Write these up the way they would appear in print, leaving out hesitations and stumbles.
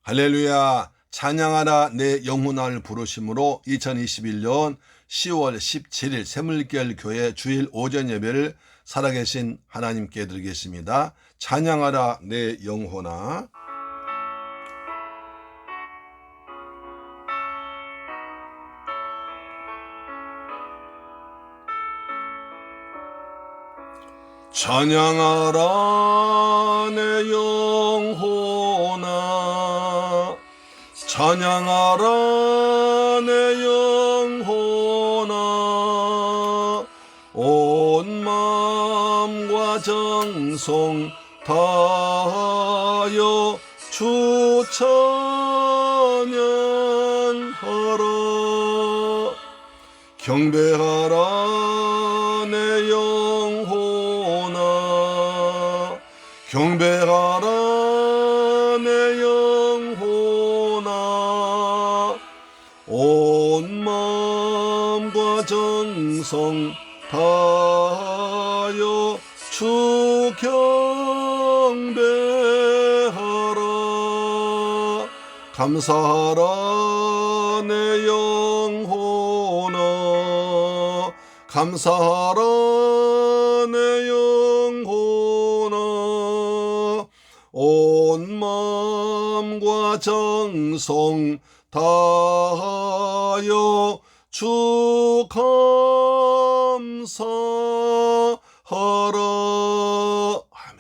할렐루야. 찬양하라 내 영혼을 부르심으로 2021년 10월 17일 새물결 교회 주일 오전 예배를 살아계신 하나님께 드리겠습니다. 찬양하라 내 영혼아. 찬양하라 내 영혼아, 찬양하라 내 영혼아, 온 마음과 정성 다하여 주 찬양하라. 경배하라 내 영혼아, 경배하라 내 영혼아, 온 마음과 정성 다하여 주 경배하라. 감사하라 내 영혼아, 감사하라 내 영혼아, 온 마음과 정성 다하여 주 감사하라. 아멘.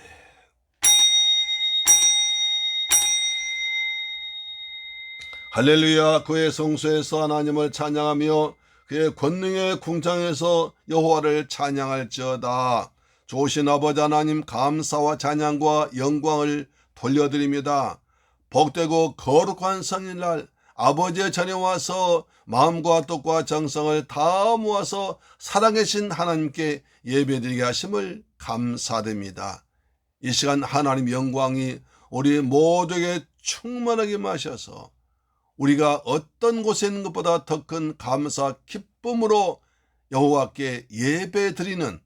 할렐루야. 그의 성소에서 하나님을 찬양하며 그의 권능의 궁창에서 여호와를 찬양할지어다. 좋으신 아버지 하나님, 감사와 찬양과 영광을 돌려드립니다. 복되고 거룩한 성일날 아버지의 전에 와서 마음과 뜻과 정성을 다 모아서 살아계신 하나님께 예배드리게 하심을 감사드립니다. 이 시간 하나님 영광이 우리 모두에게 충만하게 마셔서 우리가 어떤 곳에 있는 것보다 더 큰 감사 기쁨으로 여호와께 예배드리는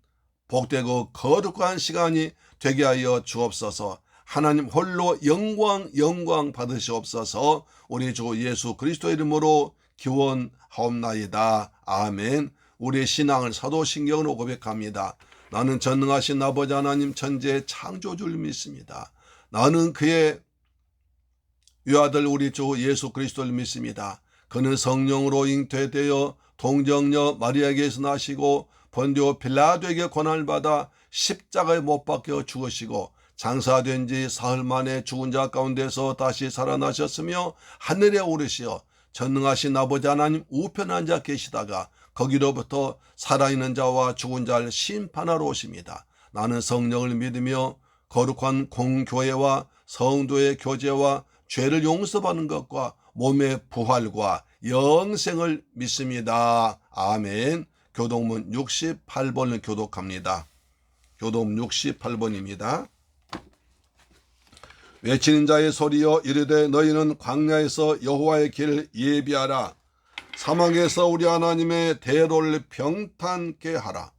복되고 거룩한 시간이 되게 하여 주옵소서. 하나님 홀로 영광 받으시옵소서. 우리 주 예수 그리스도 이름으로 기원하옵나이다. 아멘. 우리의 신앙을 사도신경으로 고백합니다. 나는 전능하신 아버지 하나님 천지의 창조주를 믿습니다. 나는 그의 외아들 우리 주 예수 그리스도를 믿습니다. 그는 성령으로 잉태되어 동정녀 마리아에게서 나시고 본디오 빌라도에게 고난을 받아 십자가에 못 박혀 죽으시고 장사된 지 사흘 만에 죽은 자 가운데서 다시 살아나셨으며 하늘에 오르시어 전능하신 아버지 하나님 우편에 앉아 계시다가 거기로부터 살아있는 자와 죽은 자를 심판하러 오십니다. 나는 성령을 믿으며 거룩한 공교회와 성도의 교제와 죄를 용서받는 것과 몸의 부활과 영생을 믿습니다. 아멘. 교독문 68번을 교독합니다. 교독문 68번입니다. 외치는 자의 소리여 이르되 너희는 광야에서 여호와의 길을 예비하라. 사막에서 우리 하나님의 대로를 평탄케 하라.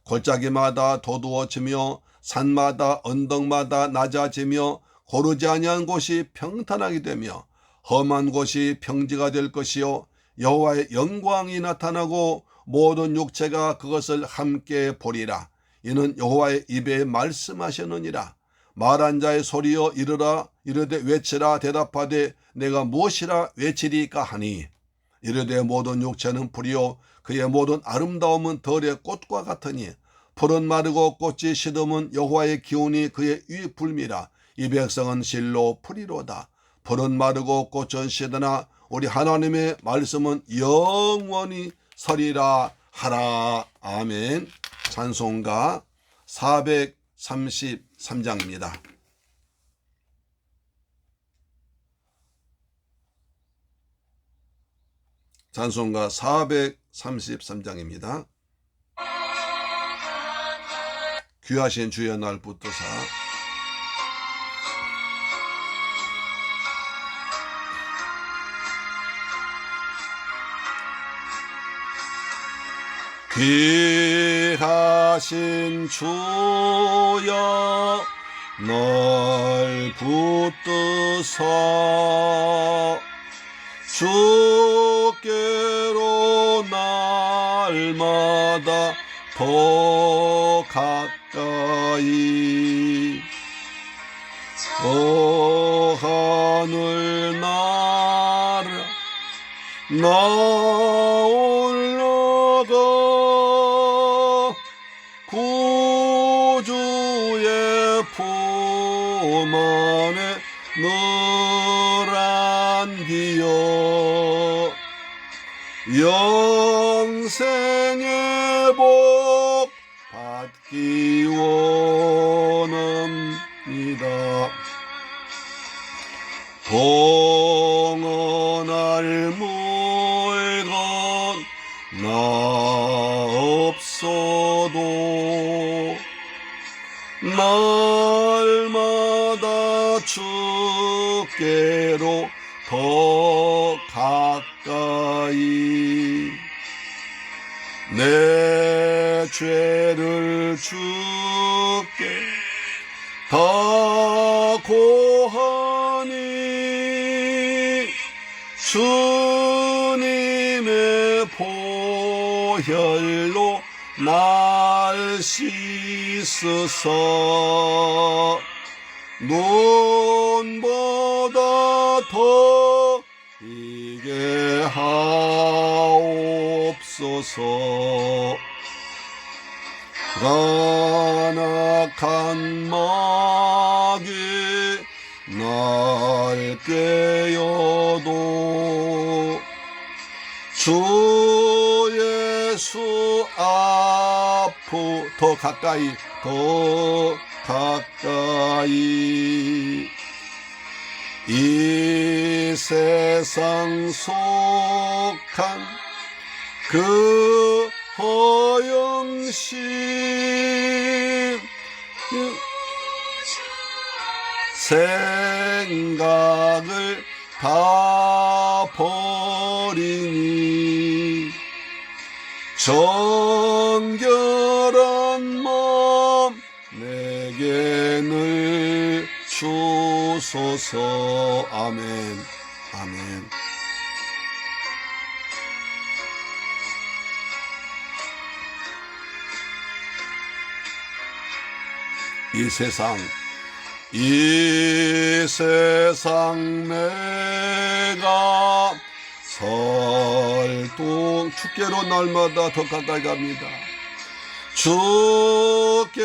골짜기마다 도두어지며 산마다 언덕마다 낮아지며 고르지 아니한 곳이 평탄하게 되며 험한 곳이 평지가 될 것이요 여호와의 영광이 나타나고 모든 육체가 그것을 함께 보리라. 이는 여호와의 입에 말씀하셨느니라. 말한 자의 소리여 이르라. 이르되 외치라. 대답하되 내가 무엇이라 외치리까 하니 이르되 모든 육체는 풀이요 그의 모든 아름다움은 들의 꽃과 같으니 풀은 마르고 꽃이 시듬은 여호와의 기운이 그의 위 불미라. 이 백성은 실로 풀이로다. 풀은 마르고 꽃은 시드나 우리 하나님의 말씀은 영원히 서리라 하라. 아멘. 찬송가 433장입니다. 찬송가 433장입니다. 귀하신 주의 날 붙드사 귀하신 주여 날 붙드사 주께로 날마다 더 가까이 저 하늘 나라 나 올라가 구주의 품 안에 늘 안기어 영생의 복 받기 원합니다. 동원할 물건 나 없어도 날마다 주께로 더 가까이 내 죄를 주께 다 고하니 주님의 보혈로 날 씻으사 눈보다 더 이게 하옵소서. 간악한 마귀 날 꿰어도 주 예수 앞으로 더 가까이 이 세상 속한 그 허영심 생각을 다 버리니 정결한 마음 내게 늘 주소서. 아멘. 아멘. 이 세상 내가 살동 주께로 날마다 더 가까이 갑니다. 주께로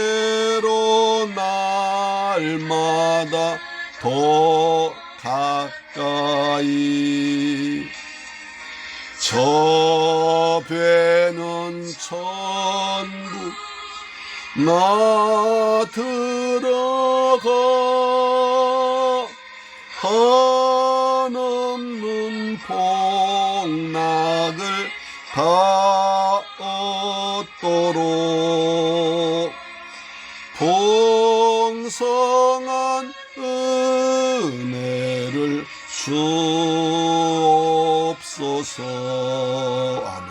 날마다 더 가까이 저 배는 천국 나 들어가 한없는 복락을 다 얻도록 풍성한 은혜를 주옵소서. 아멘.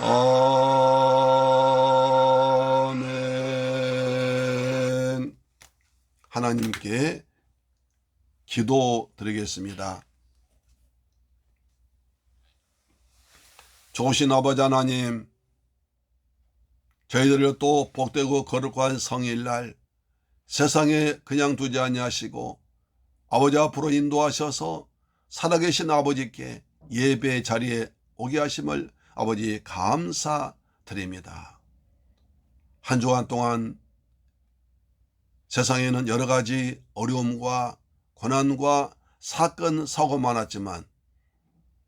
아멘. 하나님께 기도드리겠습니다. 좋으신 아버지 하나님, 저희들을 또 복되고 거룩한 성일날 세상에 그냥 두지 아니하시고 아버지 앞으로 인도하셔서 살아계신 아버지께 예배 자리에 오게 하심을 아버지 감사드립니다. 한 주간 동안 세상에는 여러 가지 어려움과 고난과 사건, 사고가 많았지만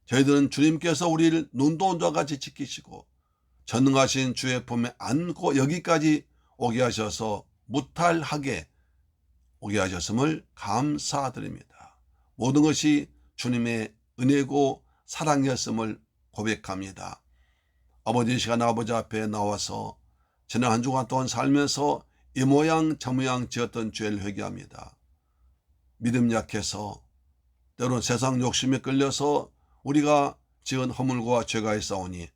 저희들은 주님께서 우리를 눈도 온 자와 같이 지키시고 전능하신 주의 품에 안고 여기까지 오게 하셔서 무탈하게 오게 하셨음을 감사드립니다. 모든 것이 주님의 은혜고 사랑이었음을 고백합니다. 아버지 시간 아버지 앞에 나와서 지난 한 주간 동안 살면서 이 모양 저 모양 지었던 죄를 회개합니다. 믿음 약해서 때론 세상 욕심에 끌려서 우리가 지은 허물과 죄가 있사오니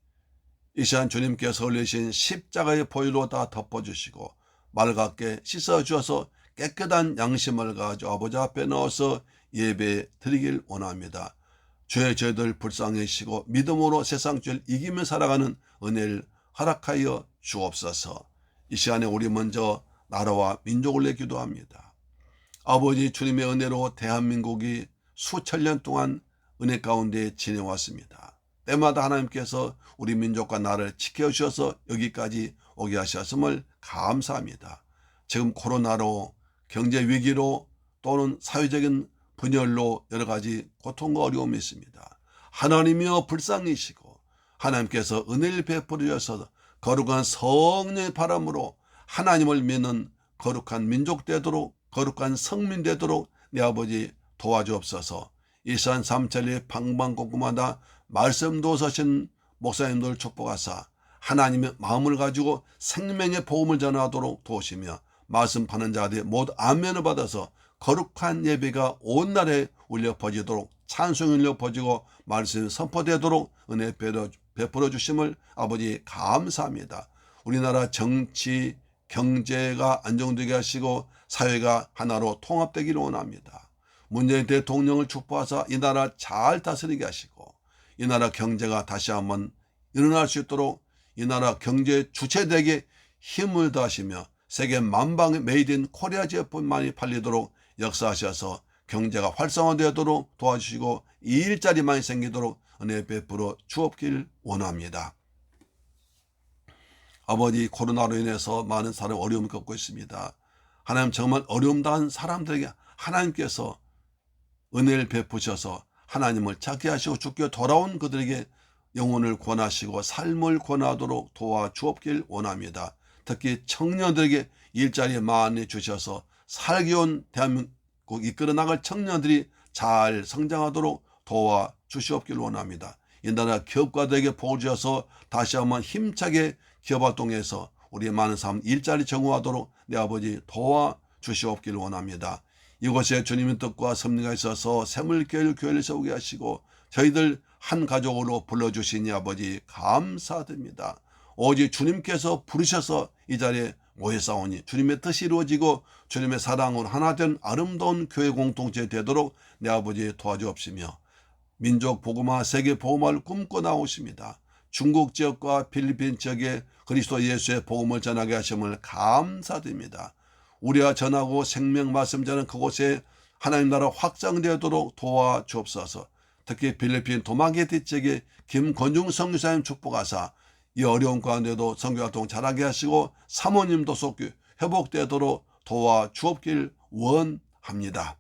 이 시간 주님께서 흘리신 십자가의 보혈로 다 덮어주시고 맑게 씻어주어서 깨끗한 양심을 가지고 아버지 앞에 넣어서 예배 드리길 원합니다. 죄의 죄들 불쌍히 여기시고 믿음으로 세상 죄를 이기며 살아가는 은혜를 허락하여 주옵소서. 이 시간에 우리 먼저 나라와 민족을 위해 기도합니다. 아버지 주님의 은혜로 대한민국이 수천 년 동안 은혜 가운데 지내왔습니다. 때마다 하나님께서 우리 민족과 나라를 지켜주셔서 여기까지 오게 하셨음을 감사합니다. 지금 코로나로 경제 위기로 또는 사회적인 분열로 여러 가지 고통과 어려움이 있습니다. 하나님이여 불쌍히시고 하나님께서 은혜를 베풀어 주셔서 거룩한 성령의 바람으로 하나님을 믿는 거룩한 민족 되도록 거룩한 성민 되도록 내 아버지 도와주옵소서. 일산 삼천리 방방곡곡마다 말씀도 서신 목사님들 축복하사 하나님의 마음을 가지고 생명의 복음을 전하도록 도우시며 말씀 파는 자들이 모두 아멘을 받아서 거룩한 예배가 온 날에 울려 퍼지도록 찬송이 울려 퍼지고 말씀이 선포되도록 은혜 베풀어 주심을 아버지 감사합니다. 우리나라 정치 경제가 안정되게 하시고 사회가 하나로 통합되기를 원합니다. 문재인 대통령을 축복하사 이 나라 잘 다스리게 하시고 이 나라 경제가 다시 한번 일어날 수 있도록 이 나라 경제 주체되게 힘을 더하시며 세계 만방의 메이드 인 코리아 제품만이 팔리도록 역사하셔서 경제가 활성화되도록 도와주시고 일자리만이 생기도록 은혜 베풀어 주옵길 원합니다. 아버지 코로나로 인해서 많은 사람이 어려움을 겪고 있습니다. 하나님 정말 어려움 당한 사람들에게 하나님께서 은혜를 베푸셔서 하나님을 찾게 하시고 주께 돌아온 그들에게 영혼을 권하시고 삶을 권하도록 도와주옵길 원합니다. 특히 청년들에게 일자리 많이 주셔서 살기 온 대한민국 이끌어 나갈 청년들이 잘 성장하도록 도와주시옵길 원합니다. 이 나라 기업가들에게 복을 주셔서 다시 한번 힘차게 기업활동에서 우리 많은 사람 일자리 정우하도록 내 아버지 도와주시옵길 원합니다. 이곳에 주님의 뜻과 섭리가 있어서 새물교회를 세우게 하시고 저희들 한 가족으로 불러주시니 아버지 감사드립니다. 오직 주님께서 부르셔서 이 자리에 모여싸우니 주님의 뜻이 이루어지고 주님의 사랑으로 하나 된 아름다운 교회 공동체 되도록 내 아버지 도와주옵시며 민족 복음화 세계 복음화를 꿈꿔 나오십니다. 중국 지역과 필리핀 지역에 그리스도 예수의 복음을 전하게 하심을 감사드립니다. 우리가 전하고 생명 말씀 전하는 그곳에 하나님 나라 확장되도록 도와주옵소서. 특히 필리핀 도마게티 지역에 김건중 선교사님 축복하사 이 어려운 가운데도 선교활동 잘하게 하시고 사모님도 속히 회복되도록 도와주옵길 원합니다.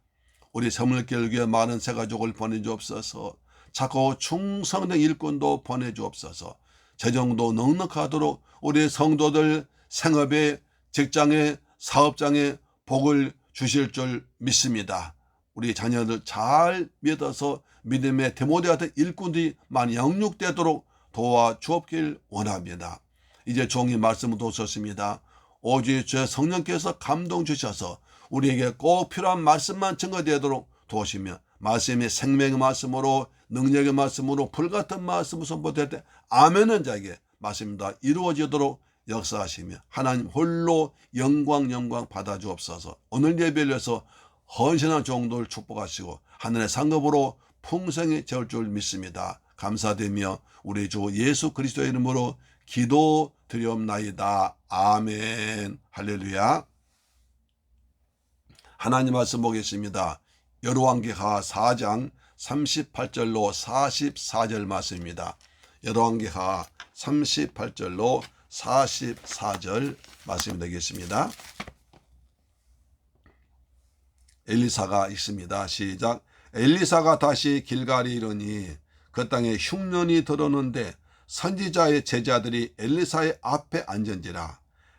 우리 새물교회 많은 새가족을 보내주옵소서. 착하고 충성된 일꾼도 보내주옵소서. 재정도 넉넉하도록 우리 성도들 생업에 직장에 사업장에 복을 주실 줄 믿습니다. 우리 자녀들 잘 믿어서 믿음의 디모데 같은 일꾼들이 많이 영육되도록 도와주옵길 원합니다. 이제 종이 말씀을 도우셨습니다. 오직 주의 성령께서 감동 주셔서 우리에게 꼭 필요한 말씀만 증거되도록 도우시며 말씀이 생명의 말씀으로 능력의 말씀으로 불같은 말씀을 선포될 때 아멘은 자에게 말씀이 다 이루어지도록 역사하시며 하나님 홀로 영광 받아주옵소서. 오늘 예배를 위해서 헌신한 종들을 축복하시고 하늘의 상급으로 풍성히 채울 줄 믿습니다. 감사드리며 우리 주 예수 그리스도의 이름으로 기도드리옵나이다. 아멘. 할렐루야. 하나님 말씀 보겠습니다. 열왕기하 4장 38절로 44절 말씀입니다. 열왕기하 38절로 44절 말씀이 되겠습니다. 엘리사가 있습니다. 시작. 엘리사가 다시 길갈에 이르니 그 땅에 흉년이 들었는데 선지자의 제자들이 엘리사의 앞에 앉은지라.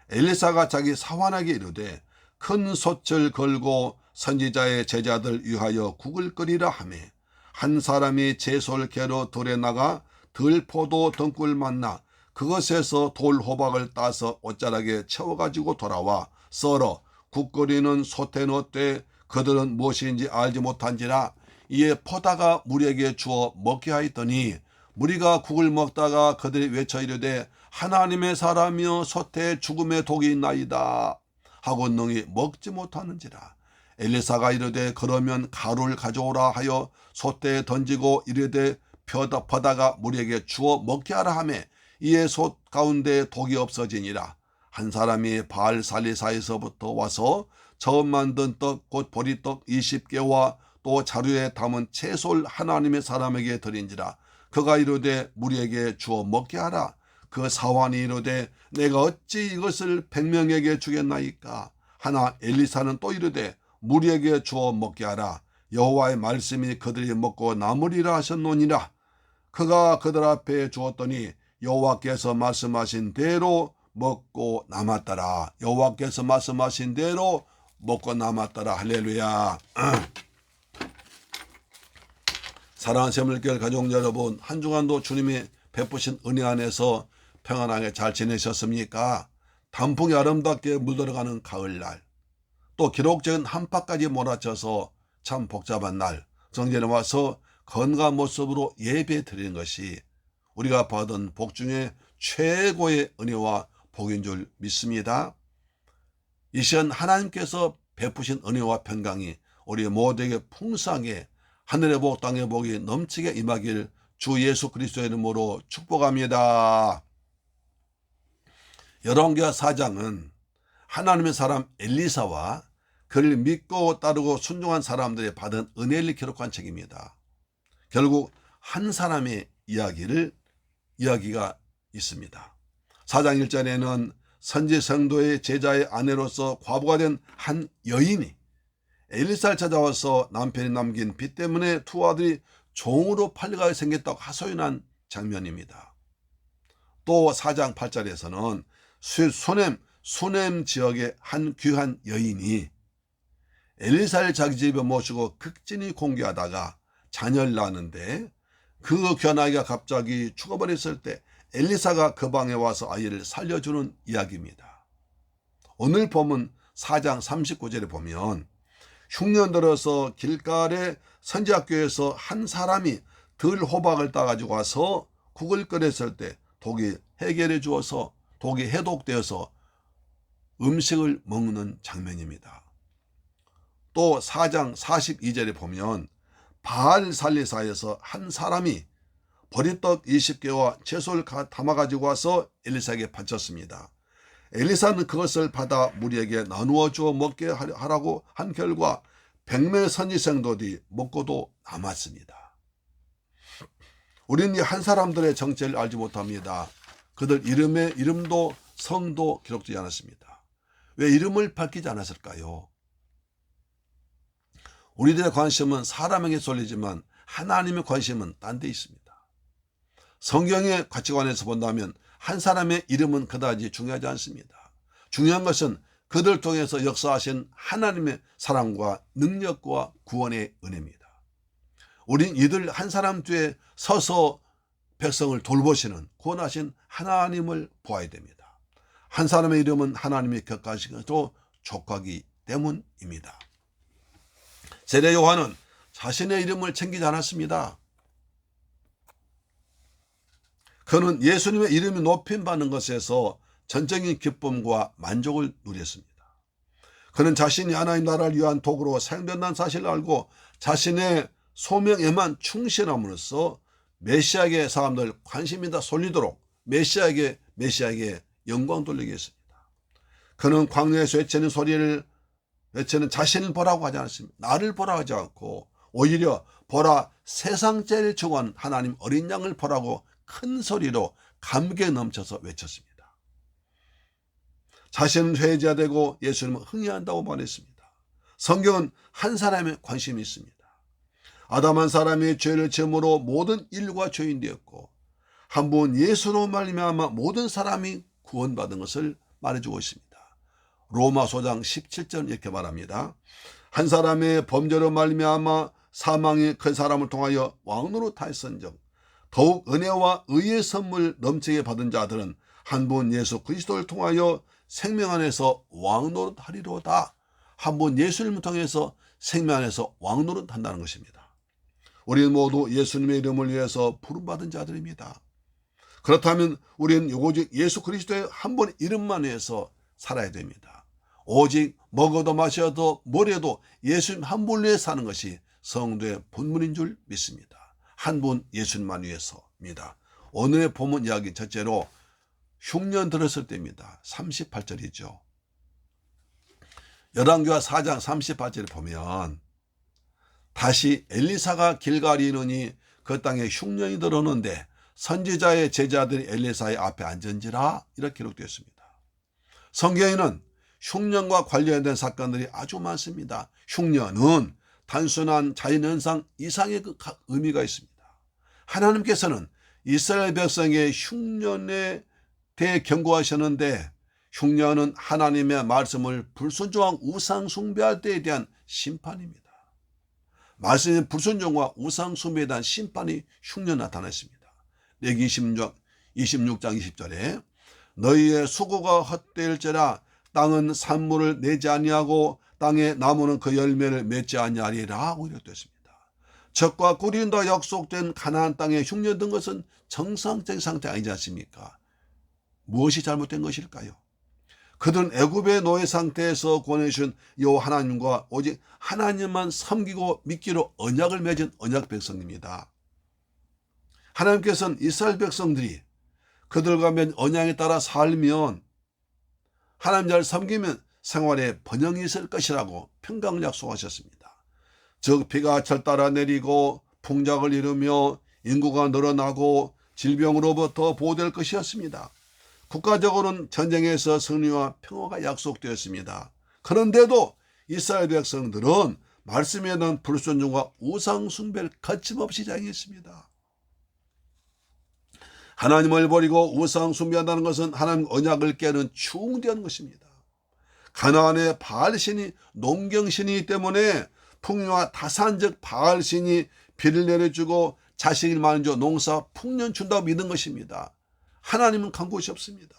엘리사가 자기 사환에게 이르되 큰 솥을 걸고 선지자의 제자들 위하여 국을 끓이라 하매 한 사람이 제솔 개로 들에 나가 들포도 등굴 만나 그것에서 돌호박을 따서 옷자락에 채워가지고 돌아와 썰어 국 끓이는 솥에 넣되 그들은 무엇인지 알지 못한지라. 이에 퍼다가 무리에게 주어 먹게 하였더니 무리가 국을 먹다가 그들이 외쳐 이르되 하나님의 사람이여 솥에 죽음의 독이 있나이다. 하고 능히 먹지 못하는지라. 엘리사가 이르되 그러면 가루를 가져오라 하여 솥대에 던지고 이르되 바다가 무리에게 주어 먹게 하라 하매 이에 솥 가운데 독이 없어지니라. 한 사람이 바알살리사에서부터 와서 처음 만든 떡 곧 보리떡 20개와 또 자루에 담은 채소를 하나님의 사람에게 드린지라. 그가 이르되 무리에게 주어 먹게 하라. 그 사환이 이르되 내가 어찌 이것을 100명에게 주겠나이까. 하나 엘리사는 또 이르되 무리에게 주어 먹게 하라. 여호와의 말씀이 그들이 먹고 남으리라 하셨노니라. 그가 그들 앞에 주었더니 여호와께서 말씀하신 대로 먹고 남았더라. 여호와께서 말씀하신 대로 먹고 남았더라. 할렐루야. 사랑하는 새물교회 가족 여러분, 한 주간도 주님이 베푸신 은혜 안에서 평안하게 잘 지내셨습니까? 단풍이 아름답게 물들어가는 가을날, 또 기록적인 한파까지 몰아쳐서 참 복잡한 날, 성전에 와서 건강한 모습으로 예배 드리는 것이 우리가 받은 복 중에 최고의 은혜와 복인 줄 믿습니다. 이 시간 하나님께서 베푸신 은혜와 평강이 우리 모두에게 풍성하게 하늘의 복 땅의 복이 넘치게 임하길 주 예수 그리스도의 이름으로 축복합니다. 열왕기하 4장은 하나님의 사람 엘리사와 그를 믿고 따르고 순종한 사람들이 받은 은혜를 기록한 책입니다. 결국 한 사람의 이야기가 있습니다. 4장 1절에는 선지 성도의 제자의 아내로서 과부가 된 한 여인이 엘리사를 찾아와서 남편이 남긴 빚 때문에 두 아들이 종으로 팔려가게 생겼다고 하소연한 장면입니다. 또 4장 8절에서는 수넴 지역의 한 귀한 여인이 엘리사를 자기 집에 모시고 극진히 공개하다가 자녀를 낳았는데 그 귀한 아이가 갑자기 죽어버렸을 때 엘리사가 그 방에 와서 아이를 살려주는 이야기입니다. 오늘 본문 4장 39절에 보면 흉년 들어서 길갈의 선지학교에서 한 사람이 들호박을 따가지고 와서 국을 끓였을 때 독이 해결해 주어서 독이 해독되어서 음식을 먹는 장면입니다. 또 4장 42절에 보면 바알살리사에서 한 사람이 보리떡 20개와 채소를 담아가지고 와서 엘리사에게 바쳤습니다. 엘리사는 그것을 받아 무리에게 나누어 주어 먹게 하라고 한 결과 100명의 선지생도들이 먹고도 남았습니다. 우리는 이 한 사람들의 정체를 알지 못합니다. 그들 이름도 성도 기록되지 않았습니다. 왜 이름을 밝히지 않았을까요? 우리들의 관심은 사람에게 쏠리지만 하나님의 관심은 딴 데 있습니다. 성경의 가치관에서 본다면 한 사람의 이름은 그다지 중요하지 않습니다. 중요한 것은 그들 통해서 역사하신 하나님의 사랑과 능력과 구원의 은혜입니다. 우린 이들 한 사람 뒤에 서서 백성을 돌보시는 구원하신 하나님을 보아야 됩니다. 한 사람의 이름은 하나님이 격하신 것도 족하기 때문입니다. 세례 요한은 자신의 이름을 챙기지 않았습니다. 그는 예수님의 이름이 높임받는 것에서 전적인 기쁨과 만족을 누렸습니다. 그는 자신이 하나님 나라를 위한 도구로 사용된다는 사실을 알고 자신의 소명에만 충실함으로써 메시아에게 사람들 관심이 다 쏠리도록 메시아에게 영광 돌리게 했습니다. 그는 광야에서 외치는 자신을 보라고 하지 않았습니다. 나를 보라고 하지 않고 오히려 보라 세상 제일 좋아하는 하나님 어린 양을 보라고 큰 소리로 감격에 넘쳐서 외쳤습니다. 자신은 회개해야 되고 예수님은 흥해한다고 말했습니다. 성경은 한 사람에 관심이 있습니다. 아담 한 사람이 죄를 지음으로 모든 인류가 죄인 되었고 한 분 예수로 말미암아 모든 사람이 구원받은 것을 말해주고 있습니다. 로마서 장 17절 이렇게 말합니다. 한 사람의 범죄로 말미암아 사망이 그 사람을 통하여 왕노릇하였은즉 더욱 은혜와 의의 선물 넘치게 받은 자들은 한 분 예수 그리스도를 통하여 생명 안에서 왕노릇하리로다. 한 분 예수님을 통해서 생명 안에서 왕노릇한다는 것입니다. 우리는 모두 예수님의 이름을 위해서 부름받은 자들입니다. 그렇다면 우리는 오직 예수 그리스도의 한 분의 이름만 위해서 살아야 됩니다. 오직 먹어도 마셔도 뭐래도 예수님 한 분 위해 사는 것이 성도의 본분인 줄 믿습니다. 한 분 예수님만 위해서입니다. 오늘의 본문 이야기 첫째로 흉년 들었을 때입니다. 38절이죠. 열왕기하 4장 38절에 보면 다시 엘리사가 길갈에 이르니 그 땅에 흉년이 들었는데 선지자의 제자들이 엘리사의 앞에 앉은지라 이렇게 기록되어 있습니다. 성경에는 흉년과 관련된 사건들이 아주 많습니다. 흉년은 단순한 자연현상 이상의 그 의미가 있습니다. 하나님께서는 이스라엘 백성의 흉년에 대해 경고하셨는데 흉년은 하나님의 말씀을 불순종한 우상 숭배할 때에 대한 심판입니다. 말씀의 불순종과 우상 숭배에 대한 심판이 흉년 나타났습니다. 레기 26장 20절에 너희의 수고가 헛되일지라 땅은 산물을 내지 아니하고 땅의 나무는 그 열매를 맺지 아니하리라 하고 이랬습니다. 적과 꿀인다 약속된 가나안 땅에 흉년 든 것은 정상적인 상태 아니지 않습니까? 무엇이 잘못된 것일까요? 그들은 애굽의 노예 상태에서 구원해주신 여호와 하나님과 오직 하나님만 섬기고 믿기로 언약을 맺은 언약 백성입니다. 하나님께서는 이스라엘 백성들이 그들과 맺은 언약에 따라 살면 하나님 잘 섬기면 생활에 번영이 있을 것이라고 평강을 약속하셨습니다. 즉 비가 철따라 내리고 풍작을 이루며 인구가 늘어나고 질병으로부터 보호될 것이었습니다. 국가적으로는 전쟁에서 승리와 평화가 약속되었습니다. 그런데도 이스라엘 백성들은 말씀에 대한 불순종과 우상 숭배를 거침없이 자행했습니다. 하나님을 버리고 우상 숭배한다는 것은 하나님 언약을 깨는 충대한 것입니다. 가나안의 바알신이 농경신이기 때문에 풍요와 다산적 바알신이 비를 내려주고 자식을 많은 주 농사 풍년 준다고 믿은 것입니다. 하나님은 간 곳이 없습니다.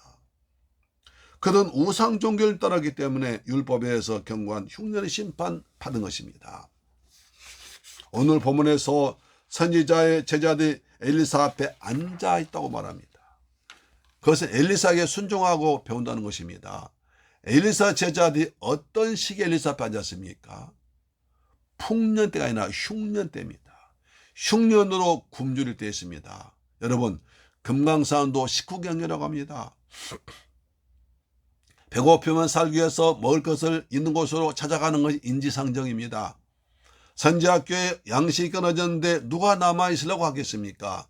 그들은 우상 종교를 따르기 때문에 율법에서 경고한 흉년의 심판 받은 것입니다. 오늘 본문에서 선지자의 제자들이 엘리사 앞에 앉아 있다고 말합니다. 그것은 엘리사에게 순종하고 배운다는 것입니다. 엘리사 제자들이 어떤 시기에 엘리사 앞에 앉았습니까? 풍년 때가 아니라 흉년 때입니다. 흉년으로 굶주릴 때였습니다. 여러분, 금강산도 식후경이라고 합니다. 배고프면 살기 위해서 먹을 것을 있는 곳으로 찾아가는 것이 인지상정입니다. 선지학교에 양식이 끊어졌는데 누가 남아있으려고 하겠습니까?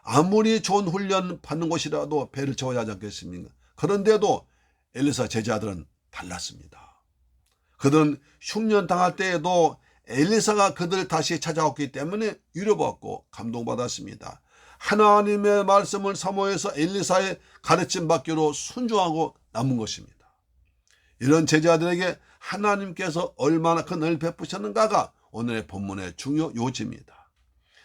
아무리 좋은 훈련 받는 곳이라도 배를 채워야 하지 않겠습니까? 그런데도 엘리사 제자들은 달랐습니다. 그들은 흉년 당할 때에도 엘리사가 그들을 다시 찾아왔기 때문에 위로받고 감동받았습니다. 하나님의 말씀을 사모해서 엘리사의 가르침 받기로 순종하고 남은 것입니다. 이런 제자들에게 하나님께서 얼마나 큰 은혜를 베푸셨는가가 오늘의 본문의 중요 요지입니다.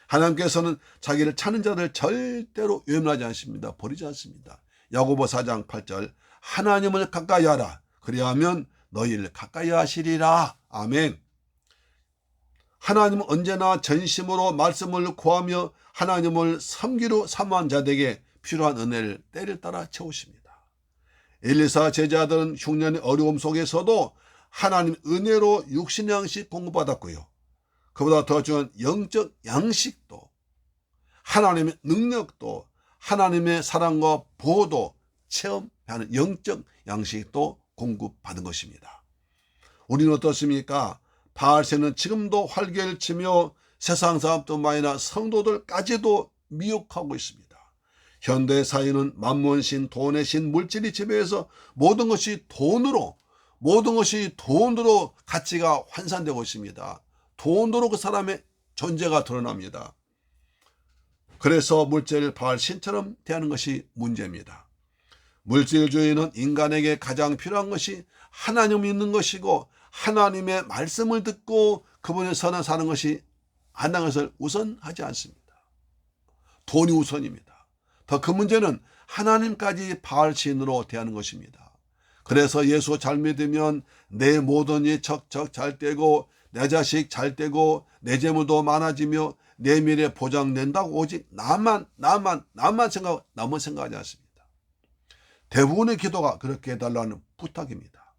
하나님께서는 자기를 찾는 자들 절대로 외면하지 않습니다. 버리지 않습니다. 야고보 4장 8절 하나님을 가까이 하라. 그리하면 너희를 가까이 하시리라. 아멘. 하나님은 언제나 전심으로 말씀을 구하며 하나님을 섬기로 사모한 자들에게 필요한 은혜를 때를 따라 채우십니다. 엘리사 제자들은 흉년의 어려움 속에서도 하나님 은혜로 육신 양식 공급받았고요. 그보다 더 중요한 영적 양식도, 하나님의 능력도, 하나님의 사랑과 보호도 체험하는 영적 양식도 공급받은 것입니다. 우리는 어떻습니까? 바알신은 지금도 활개를 치며 세상 사람뿐만 아니라 성도들까지도 미혹하고 있습니다. 현대 사회는 만몬신, 돈의 신, 물질이 지배해서 모든 것이 돈으로 가치가 환산되고 있습니다. 돈으로 그 사람의 존재가 드러납니다. 그래서 물질을 바알신처럼 대하는 것이 문제입니다. 물질주의는 인간에게 가장 필요한 것이 하나님을 믿는 것이고 하나님의 말씀을 듣고 그분의 선을 사는 것이 아닌 것을 우선하지 않습니다. 돈이 우선입니다. 더 큰 문제는 하나님까지 바알신으로 대하는 것입니다. 그래서 예수 잘 믿으면 내 모든 일 척척 잘 되고 내 자식 잘 되고 내 재물도 많아지며 내 미래 보장된다고 오직 나만 생각하고 남은 생각하지 않습니다. 대부분의 기도가 그렇게 해달라는 부탁입니다.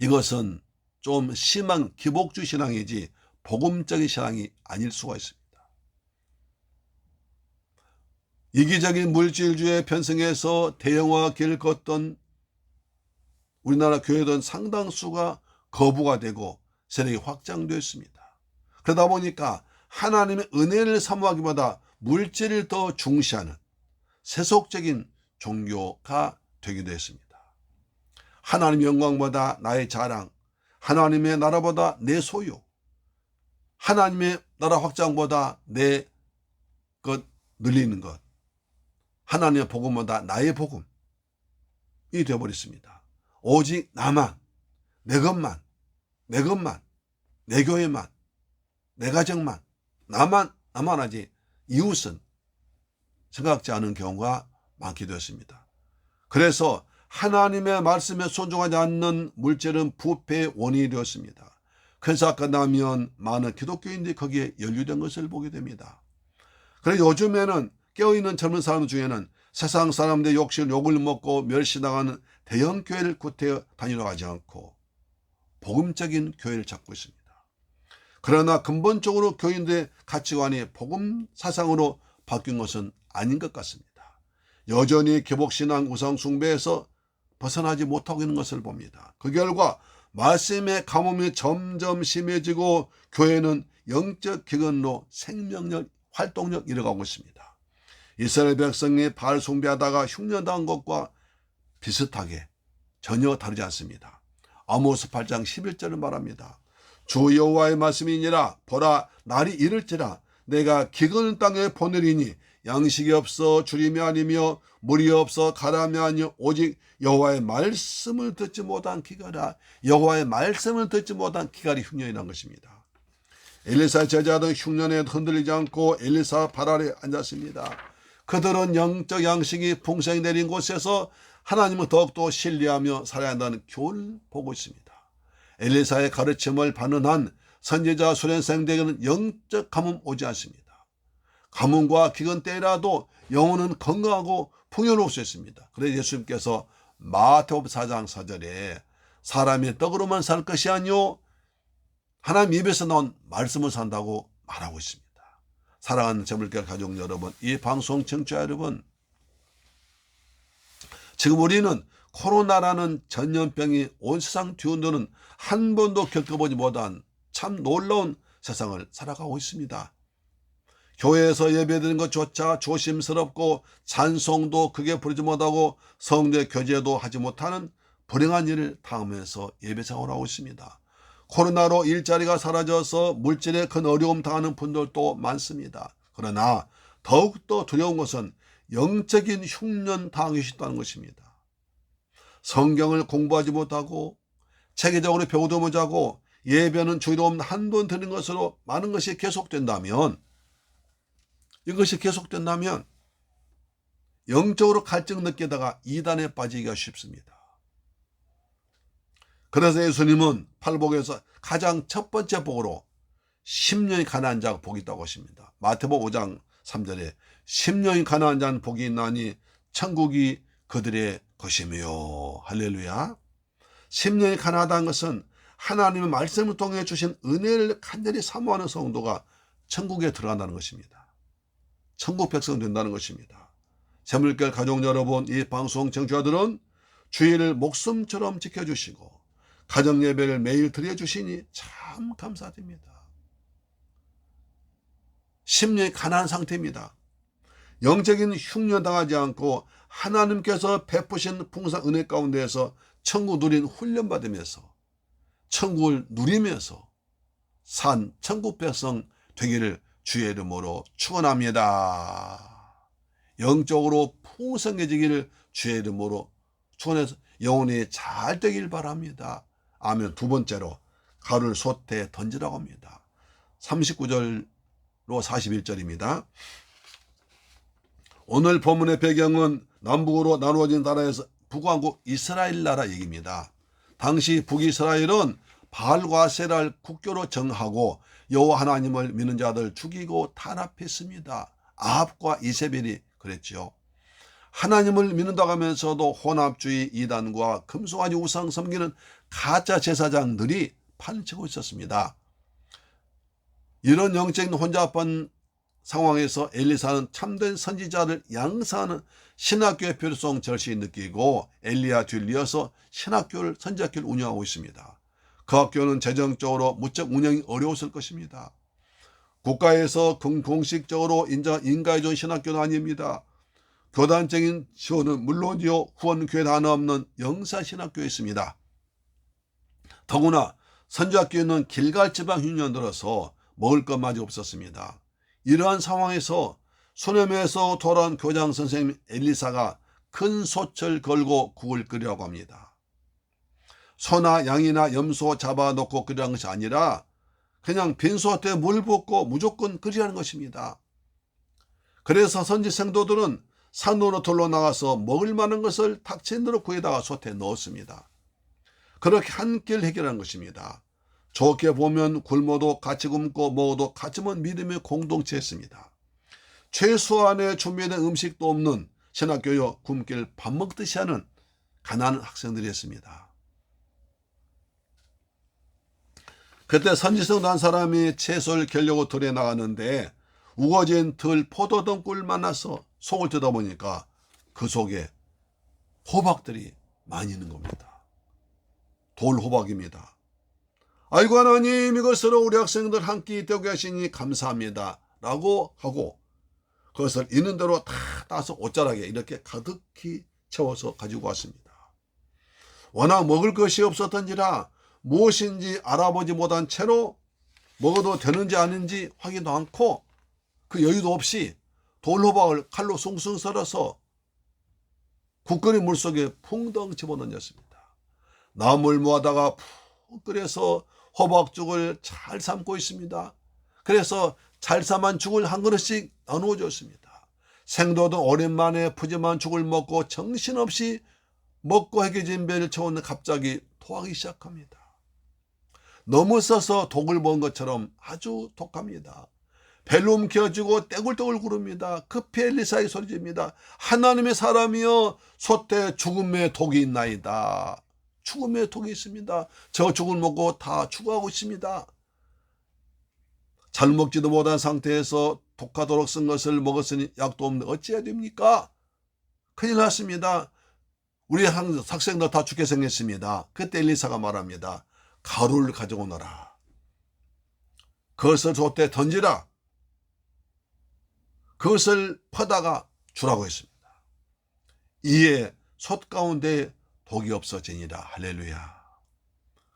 이것은 좀 심한 기복주 신앙이지 복음적인 신앙이 아닐 수가 있습니다. 이기적인 물질주의에 편승해서 대형화 길을 걷던 우리나라 교회든 상당수가 거부가 되고 세력이 확장되었습니다. 그러다 보니까 하나님의 은혜를 사모하기보다 물질을 더 중시하는 세속적인 종교가 되기도 했습니다. 하나님의 영광보다 나의 자랑, 하나님의 나라보다 내 소유, 하나님의 나라 확장보다 내 것 늘리는 것, 하나님의 복음보다 나의 복음이 되어버렸습니다. 오직 나만, 내 것만, 내 교회만, 내 가정만, 나만 하지 이웃은 생각지 않은 경우가 많게 되었습니다. 그래서 하나님의 말씀에 순종하지 않는 물질은 부패의 원인이 되었습니다. 그래서 끝나면 많은 기독교인들이 거기에 연루된 것을 보게 됩니다. 그래서 요즘에는 깨어있는 젊은 사람 중에는 세상 사람들의 욕을 먹고 멸시당하는 대형 교회를 구태여 다니러 가지 않고 복음적인 교회를 찾고 있습니다. 그러나 근본적으로 교인들의 가치관이 복음 사상으로 바뀐 것은 아닌 것 같습니다. 여전히 기복신앙 우상숭배에서 벗어나지 못하고 있는 것을 봅니다. 그 결과 말씀의 가뭄이 점점 심해지고 교회는 영적 기근로 생명력, 활동력 잃어가고 있습니다. 이스라엘 백성이 바알 숭배하다가 흉년당한 것과 비슷하게 전혀 다르지 않습니다. 아모스 8장 11절을 말합니다. 주 여호와의 말씀이니라 보라 날이 이를지라 내가 기근을 땅에 보내리니 양식이 없어 주림이 아니며 물이 없어 가람이 아니요 오직 여호와의 말씀을 듣지 못한 기가라. 여호와의 말씀을 듣지 못한 기갈이 흉년이라는 것입니다. 엘리사의 제자들은 흉년에 흔들리지 않고 엘리사 발 아래 앉았습니다. 그들은 영적 양식이 풍성히 내린 곳에서 하나님을 더욱더 신뢰하며 살아야 한다는 교훈을 보고 있습니다. 엘리사의 가르침을 받는 한 선지자 수련생들에게는 영적 가뭄 오지 않습니다. 가뭄과 기근 때라도 영혼은 건강하고 풍요로울 수 있습니다. 그래서 예수님께서 마태복음 4장 4절에 사람이 떡으로만 살 것이 아니요 하나님 입에서 나온 말씀을 산다고 말하고 있습니다. 사랑하는 재물결 가족 여러분, 이 방송 청취자 여러분, 지금 우리는 코로나라는 전염병이 온 세상 뒤흔드는 한 번도 겪어보지 못한 참 놀라운 세상을 살아가고 있습니다. 교회에서 예배드리는 것조차 조심스럽고 찬송도 크게 부르지 못하고 성대 교제도 하지 못하는 불행한 일을 당하면서 예배생활을 하고 있습니다. 코로나로 일자리가 사라져서 물질에 큰 어려움 당하는 분들도 많습니다. 그러나 더욱더 두려운 것은 영적인 흉년 당하기 쉽다는 것입니다. 성경을 공부하지 못하고 체계적으로 배우도 못하고 예배는 주의도 없는 한돈 드는 것으로 많은 것이 계속된다면 이것이 계속된다면 영적으로 갈증 느끼다가 이단에 빠지기가 쉽습니다. 그래서 예수님은 팔복에서 가장 첫 번째 복으로 10년이 가난한 자가 복이 있다고 하십니다. 마태복음 5장 3절에 10년이 가난한 자는 복이 있나니 천국이 그들의 것이며 할렐루야. 10년이 가난하다는 것은 하나님의 말씀을 통해 주신 은혜를 간절히 사모하는 성도가 천국에 들어간다는 것입니다. 천국 백성 된다는 것입니다. 재물결 가족 여러분, 이 방송 청취자들은 주일을 목숨처럼 지켜주시고 가정 예배를 매일 드려주시니 참 감사드립니다. 10년이 가난한 상태입니다. 영적인 흉년 당하지 않고 하나님께서 베푸신 풍성 은혜 가운데에서 천국 누린 훈련받으면서 천국을 누리면서 산 천국 백성 되기를 주의 이름으로 축원합니다. 영적으로 풍성해지기를 주의 이름으로 축원해서 영혼이 잘 되길 바랍니다. 아멘. 두 번째로 가루를 솥에 던지라고 합니다. 39절로 41절입니다. 오늘 본문의 배경은 남북으로 나누어진 나라에서 북왕국 이스라엘 나라 얘기입니다. 당시 북이스라엘은 바알과 세라를 국교로 정하고 여호와 하나님을 믿는 자들 죽이고 탄압했습니다. 아합과 이세벨이 그랬죠. 하나님을 믿는다고 하면서도 혼합주의 이단과 금송아지 우상 섬기는 가짜 제사장들이 판치고 있었습니다. 이런 영적인 혼잡한 상황에서 엘리사는 참된 선지자를 양산하는 신학교의 필요성 절실히 느끼고 엘리야 뒤를 이어서 신학교를 선지학교를 운영하고 있습니다. 그 학교는 재정적으로 무척 운영이 어려웠을 것입니다. 국가에서 공식적으로 인정한 인가해준 신학교는 아닙니다. 교단적인 지원은 물론이요, 후원교회도 하나 없는 영사신학교였습니다. 더구나 선지학교는 길갈 지방 흉년 들어서 먹을 것마저 없었습니다. 이러한 상황에서 수넴에서 돌아온 교장 선생님 엘리사가 큰 솥을 걸고 국을 끓이라고 합니다. 소나 양이나 염소 잡아놓고 끓이라는 것이 아니라 그냥 빈솥에 물 붓고 무조건 끓이라는 것입니다. 그래서 선지 성도들은 산으로 돌로 나가서 먹을 만한 것을 닥친 대로 구에다가 솥에 넣었습니다. 그렇게 한 끼를 해결한 것입니다. 좋게 보면 굶어도 같이 굶고 먹어도 같이 먹은 믿음의 공동체였습니다. 최소한의 준비된 음식도 없는 신학교여 굶길 밥 먹듯이 하는 가난한 학생들이었습니다. 그때 선지성도 한 사람이 채소를 겨려고 들에 나가는데 우거진 들 포도등 꿀 만나서 속을 뜯어보니까 그 속에 호박들이 많이 있는 겁니다. 돌호박입니다. 아이고 하나님, 이것으로 우리 학생들 한 끼 되게 하시니 감사합니다 라고 하고 그것을 있는 대로 다 따서 옷자락에 이렇게 가득히 채워서 가지고 왔습니다. 워낙 먹을 것이 없었던지라 무엇인지 알아보지 못한 채로 먹어도 되는지 아닌지 확인도 않고 그 여유도 없이 돌호박을 칼로 숭숭 썰어서 국 끓인 물속에 풍덩 집어넣었습니다. 나물 모아다가 푹 끓여서 호박죽을 잘 삶고 있습니다. 그래서 잘 삶은 죽을 한 그릇씩 나누어 줬습니다. 생도도 오랜만에 푸짐한 죽을 먹고 정신없이 먹고 해결진 배를 채우는 갑자기 토하기 시작합니다. 너무 써서 독을 먹은 것처럼 아주 독합니다. 배를 움켜쥐고 떼굴떼굴 구릅니다. 급히 엘리사의 소리집니다. 하나님의 사람이여, 솥에 죽음의 독이 있나이다. 죽음의 독이 있습니다. 저 죽을 먹고 다 죽어가고 있습니다. 잘 먹지도 못한 상태에서 독하도록 쓴 것을 먹었으니 약도 없는데 어찌해야 됩니까? 큰일 났습니다. 우리 학생들 다 죽게 생겼습니다. 그때 엘리사가 말합니다. 가루를 가져오너라. 그것을 솥에 던지라. 그것을 퍼다가 주라고 했습니다. 이에 솥 가운데 독이 없어지니라. 할렐루야.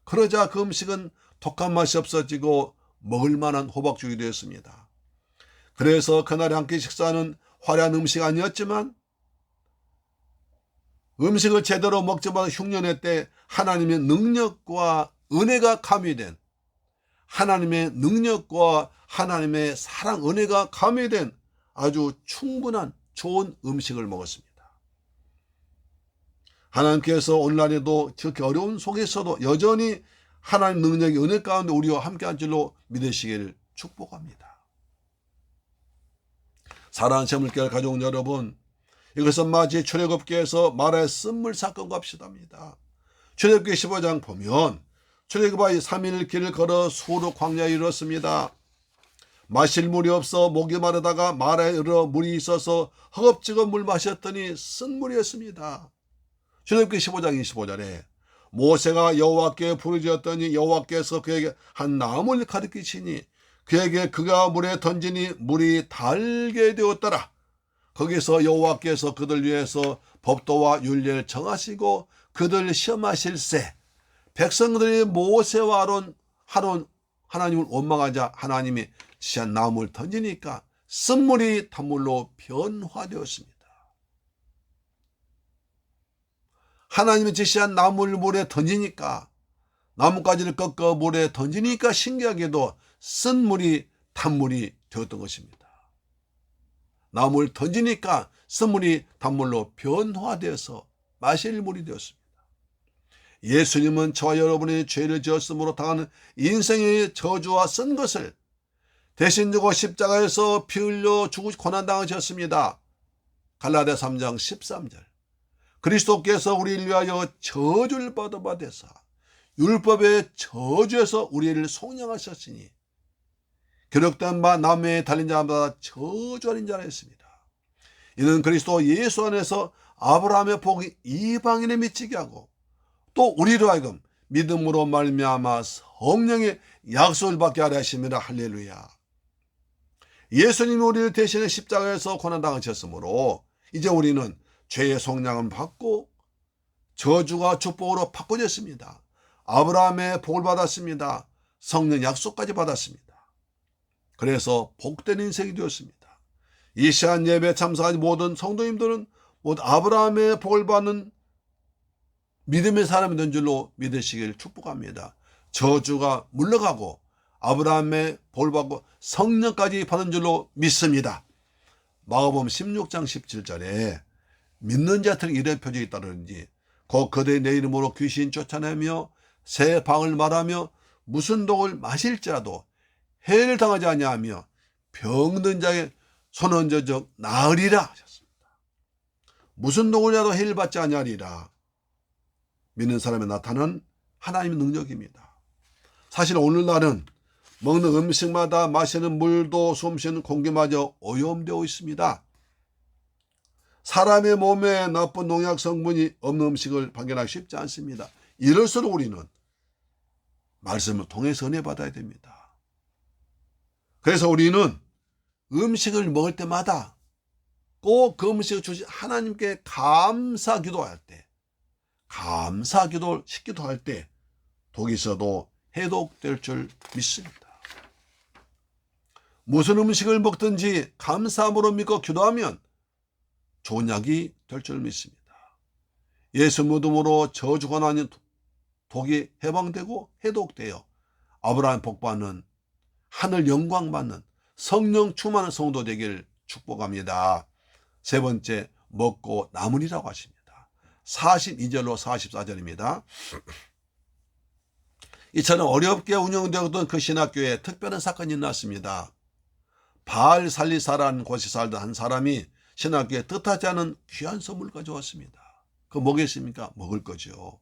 그러자 그 음식은 독한 맛이 없어지고 먹을 만한 호박죽이 되었습니다. 그래서 그날의 한 끼 식사는 화려한 음식 아니었지만 음식을 제대로 먹지 못한 흉년의 때 하나님의 능력과 은혜가 가미된, 하나님의 능력과 하나님의 사랑, 은혜가 가미된 아주 충분한 좋은 음식을 먹었습니다. 하나님께서 오늘날에도 저렇게 어려운 속에서도 여전히 하나님 능력의 은혜 가운데 우리와 함께한 줄로 믿으시기를 축복합니다. 사랑하는 재물결 가족 여러분, 이것은 마치 출애굽기에서 마라의 쓴물 사건과 합시다입니다. 출애굽기 15장 보면 출애굽이 3일 길을 걸어 수르 광야에 이르렀습니다. 마실 물이 없어 목이 마르다가 마라에 이르러 물이 있어서 허겁지겁 물 마셨더니 쓴 물이었습니다. 출애굽기 15장 25절에 모세가 여호와께 부르짖었더니 여호와께서 그에게 한 나무를 가르치시니 그에게 그가 물에 던지니 물이 달게 되었더라. 거기서 여호와께서 그들 위해서 법도와 율례를 정하시고 그들 시험하실세. 백성들이 모세와 아론 하나님을 원망하자 하나님이 지시한 나무를 던지니까 쓴물이 단물로 변화되었습니다. 하나님이 지시한 나무를 물에 던지니까, 나뭇가지를 꺾어 물에 던지니까 신기하게도 쓴물이 단물이 되었던 것입니다. 나무를 던지니까 쓴물이 단물로 변화되어서 마실 물이 되었습니다. 예수님은 저와 여러분의 죄를 지었으므로 당하는 인생의 저주와 쓴 것을 대신 주고 십자가에서 피 흘려 죽고 고난당하셨습니다. 갈라디아 3장 13절. 그리스도께서 우리를 위하여 저주를 받아서 율법의 저주에서 우리를 속량하셨으니 기록된 바 남해에 달린 자마다 저주하는 자라 했습니다. 이는 그리스도 예수 안에서 아브라함의 복이 이방인에 미치게 하고 또 우리로 하여금 믿음으로 말미암아 성령의 약속을 받게 하려 하심이라. 할렐루야. 예수님이 우리를 대신해 십자가에서 고난당하셨으므로 이제 우리는 죄의 속량을 받고 저주가 축복으로 바꿔졌습니다. 아브라함의 복을 받았습니다. 성령 약속까지 받았습니다. 그래서 복된 인생이 되었습니다. 이 시간 예배 참석한 모든 성도님들은 모두 아브라함의 복을 받는 믿음의 사람이 된 줄로 믿으시길 축복합니다. 저주가 물러가고 아브라함의 복을 받고 성령까지 받은 줄로 믿습니다. 마가복음 16장 17절에 믿는 자들에게 이런 표적이 따르는지 곧 그들이 내 이름으로 귀신 쫓아내며 새 방을 말하며 무슨 독을 마실지라도 해를 당하지 아니하며 병든 자에게 손 얹어져 나으리라 하셨습니다. 무슨 독을이라도 해를 받지 아니하리라. 믿는 사람에 나타나는 하나님의 능력입니다. 사실 오늘날은 먹는 음식마다 마시는 물도 숨쉬는 공기마저 오염되어 있습니다. 사람의 몸에 나쁜 농약 성분이 없는 음식을 발견하기 쉽지 않습니다. 이럴수록 우리는 말씀을 통해서 은혜 받아야 됩니다. 그래서 우리는 음식을 먹을 때마다 꼭 그 음식을 주신 하나님께 감사 기도할 때, 감사 기도를 식기도할 때 독이 있어도 해독될 줄 믿습니다. 무슨 음식을 먹든지 감사함으로 믿고 기도하면 좋은 약이 될 줄 믿습니다. 예수 믿음으로 저주가 나는 독이 해방되고 해독되어 아브라함 복받는 하늘 영광 받는 성령 충만한 성도 되길 축복합니다. 세 번째, 먹고 남으리라고 하십니다. 42절로 44절입니다. 이처럼 어렵게 운영되었던 그 신학교에 특별한 사건이 났습니다. 바알 살리사라는 곳에 살던 한 사람이 신학교에 뜻하지 않은 귀한 선물을 가져왔습니다. 그 뭐겠습니까? 먹을 거죠.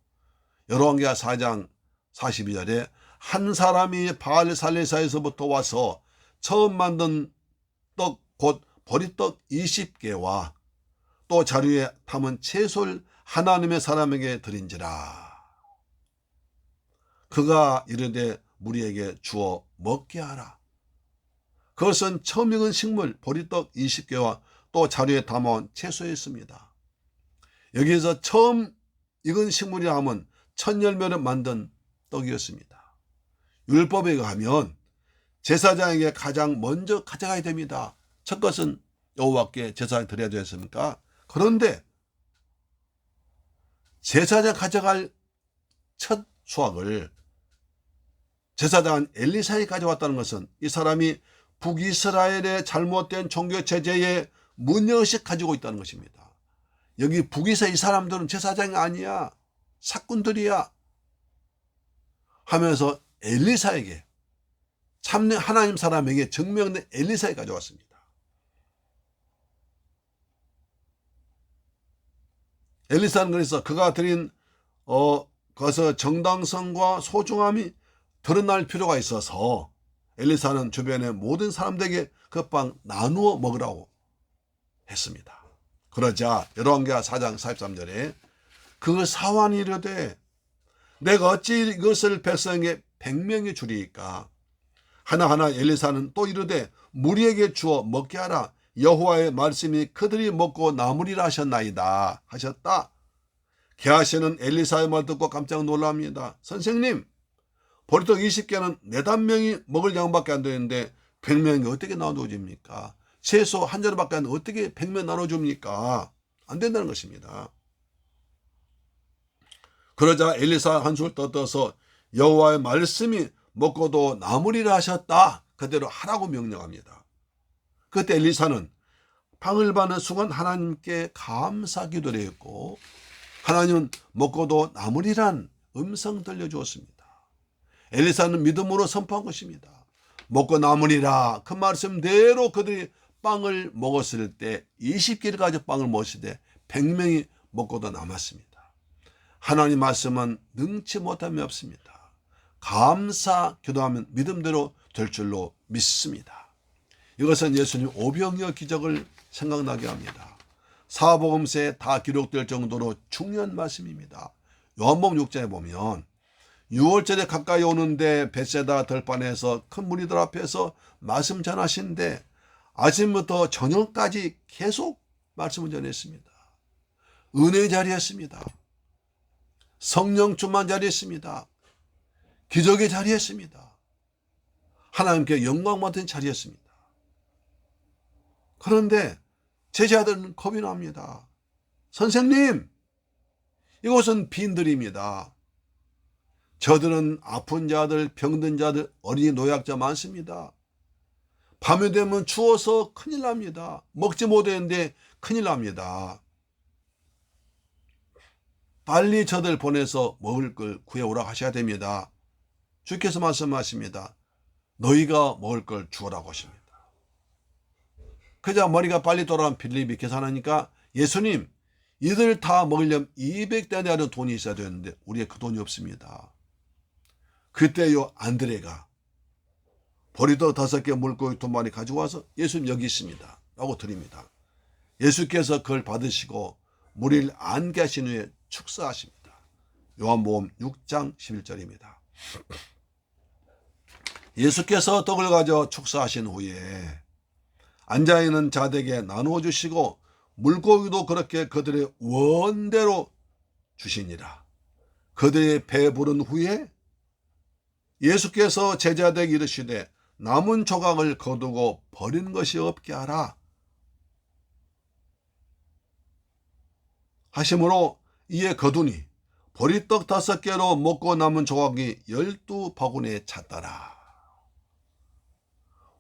열왕기하 4장 42절에 한 사람이 바알 살리사에서부터 와서 처음 만든 떡 곧 보리떡 20개와 또 자루에 담은 채소를 하나님의 사람에게 드린지라. 그가 이르되 무리에게 주어 먹게 하라. 그것은 처음 익은 식물 보리떡 20개와 또 자루에 담아온 채소였습니다. 여기에서 처음 익은 식물이라 하면 첫 열매를 만든 떡이었습니다. 율법에 의하면 제사장에게 가장 먼저 가져가야 됩니다. 첫 것은 여호와께 제사를 드려야 되었습니까? 그런데 제사장 가져갈 첫 수확을 제사장 엘리사에 가져왔다는 것은 이 사람이 북이스라엘의 잘못된 종교 체제에 문제의식 가지고 있다는 것입니다. 여기 북이스라엘 이 사람들은 제사장이 아니야, 사꾼들이야 하면서 엘리사에게, 참된 하나님 사람에게 증명된 엘리사에 가져왔습니다. 엘리사는 그래서 그가 드린 그것의 정당성과 소중함이 드러날 필요가 있어서 엘리사는 주변의 모든 사람들에게 그 빵 나누어 먹으라고 했습니다. 그러자 열왕기하 4장 43절에 그 사환이 이르되 내가 어찌 이것을 백성에게 100명이 주리이까. 하나하나 엘리사는 또 이르되 무리에게 주어 먹게 하라. 여호와의 말씀이 그들이 먹고 남으리라 하셨나이다 하셨다. 게하시는 엘리사의 말 듣고 깜짝 놀랍니다. 선생님, 보리떡 20개는 4-5명이 먹을 양밖에 안 되는데 100명이 어떻게 나눠줍니까? 채소 한 자루밖에 안 되는데 어떻게 100명 나눠줍니까? 안 된다는 것입니다. 그러자 엘리사 한술 떠서 여호와의 말씀이 먹고도 남으리라 하셨다. 그대로 하라고 명령합니다. 그때 엘리사는 빵을 받는 순간 하나님께 감사 기도를 했고 하나님은 먹고도 남으리란 음성 들려주었습니다. 엘리사는 믿음으로 선포한 것입니다. 먹고 남으리라. 그 말씀대로 그들이 빵을 먹었을 때 20개를 가지고 빵을 먹었을 때 100명이 먹고도 남았습니다. 하나님 말씀은 능치 못함이 없습니다. 감사 기도하면 믿음대로 될 줄로 믿습니다. 이것은 예수님 오병이어 기적을 생각나게 합니다. 사복음서에 다 기록될 정도로 중요한 말씀입니다. 요한복음 6장에 보면 6월절에 가까이 오는데 벳세다 들판에서 큰 무리들 앞에서 말씀 전하시는데 아침부터 저녁까지 계속 말씀을 전했습니다. 은혜의 자리였습니다. 성령 충만 자리였습니다. 기적의 자리였습니다. 하나님께 영광 받은 자리였습니다. 그런데 제자들은 겁이 납니다. 선생님, 이곳은 빈들입니다. 저들은 아픈 자들, 병든 자들, 어린이 노약자 많습니다. 밤이 되면 추워서 큰일 납니다. 먹지 못했는데 큰일 납니다. 빨리 저들 보내서 먹을 걸 구해오라고 하셔야 됩니다. 주께서 말씀하십니다. 너희가 먹을 걸 주오라고 하십니다. 그자 머리가 빨리 돌아간 빌립이 계산하니까 예수님, 이들 다 먹으려면 200데나리온 돈이 있어야 되는데 우리에 그 돈이 없습니다. 그때요 안드레가 보리떡 5개 물고기 2마리 가지고 와서 예수님 여기 있습니다 라고 드립니다. 예수께서 그걸 받으시고 무리를 안게 하신 후에 축사하십니다. 요한복음 6장 11절입니다. 예수께서 떡을 가져 축사하신 후에 앉아있는 자들에게 나누어 주시고 물고기도 그렇게 그들의 원대로 주시니라. 그들의 배 부른 후에 예수께서 제자들에게 이르시되 남은 조각을 거두고 버리는 것이 없게 하라 하심으로 이에 거두니 보리떡 5개로 먹고 남은 조각이 12바구니에 찼더라.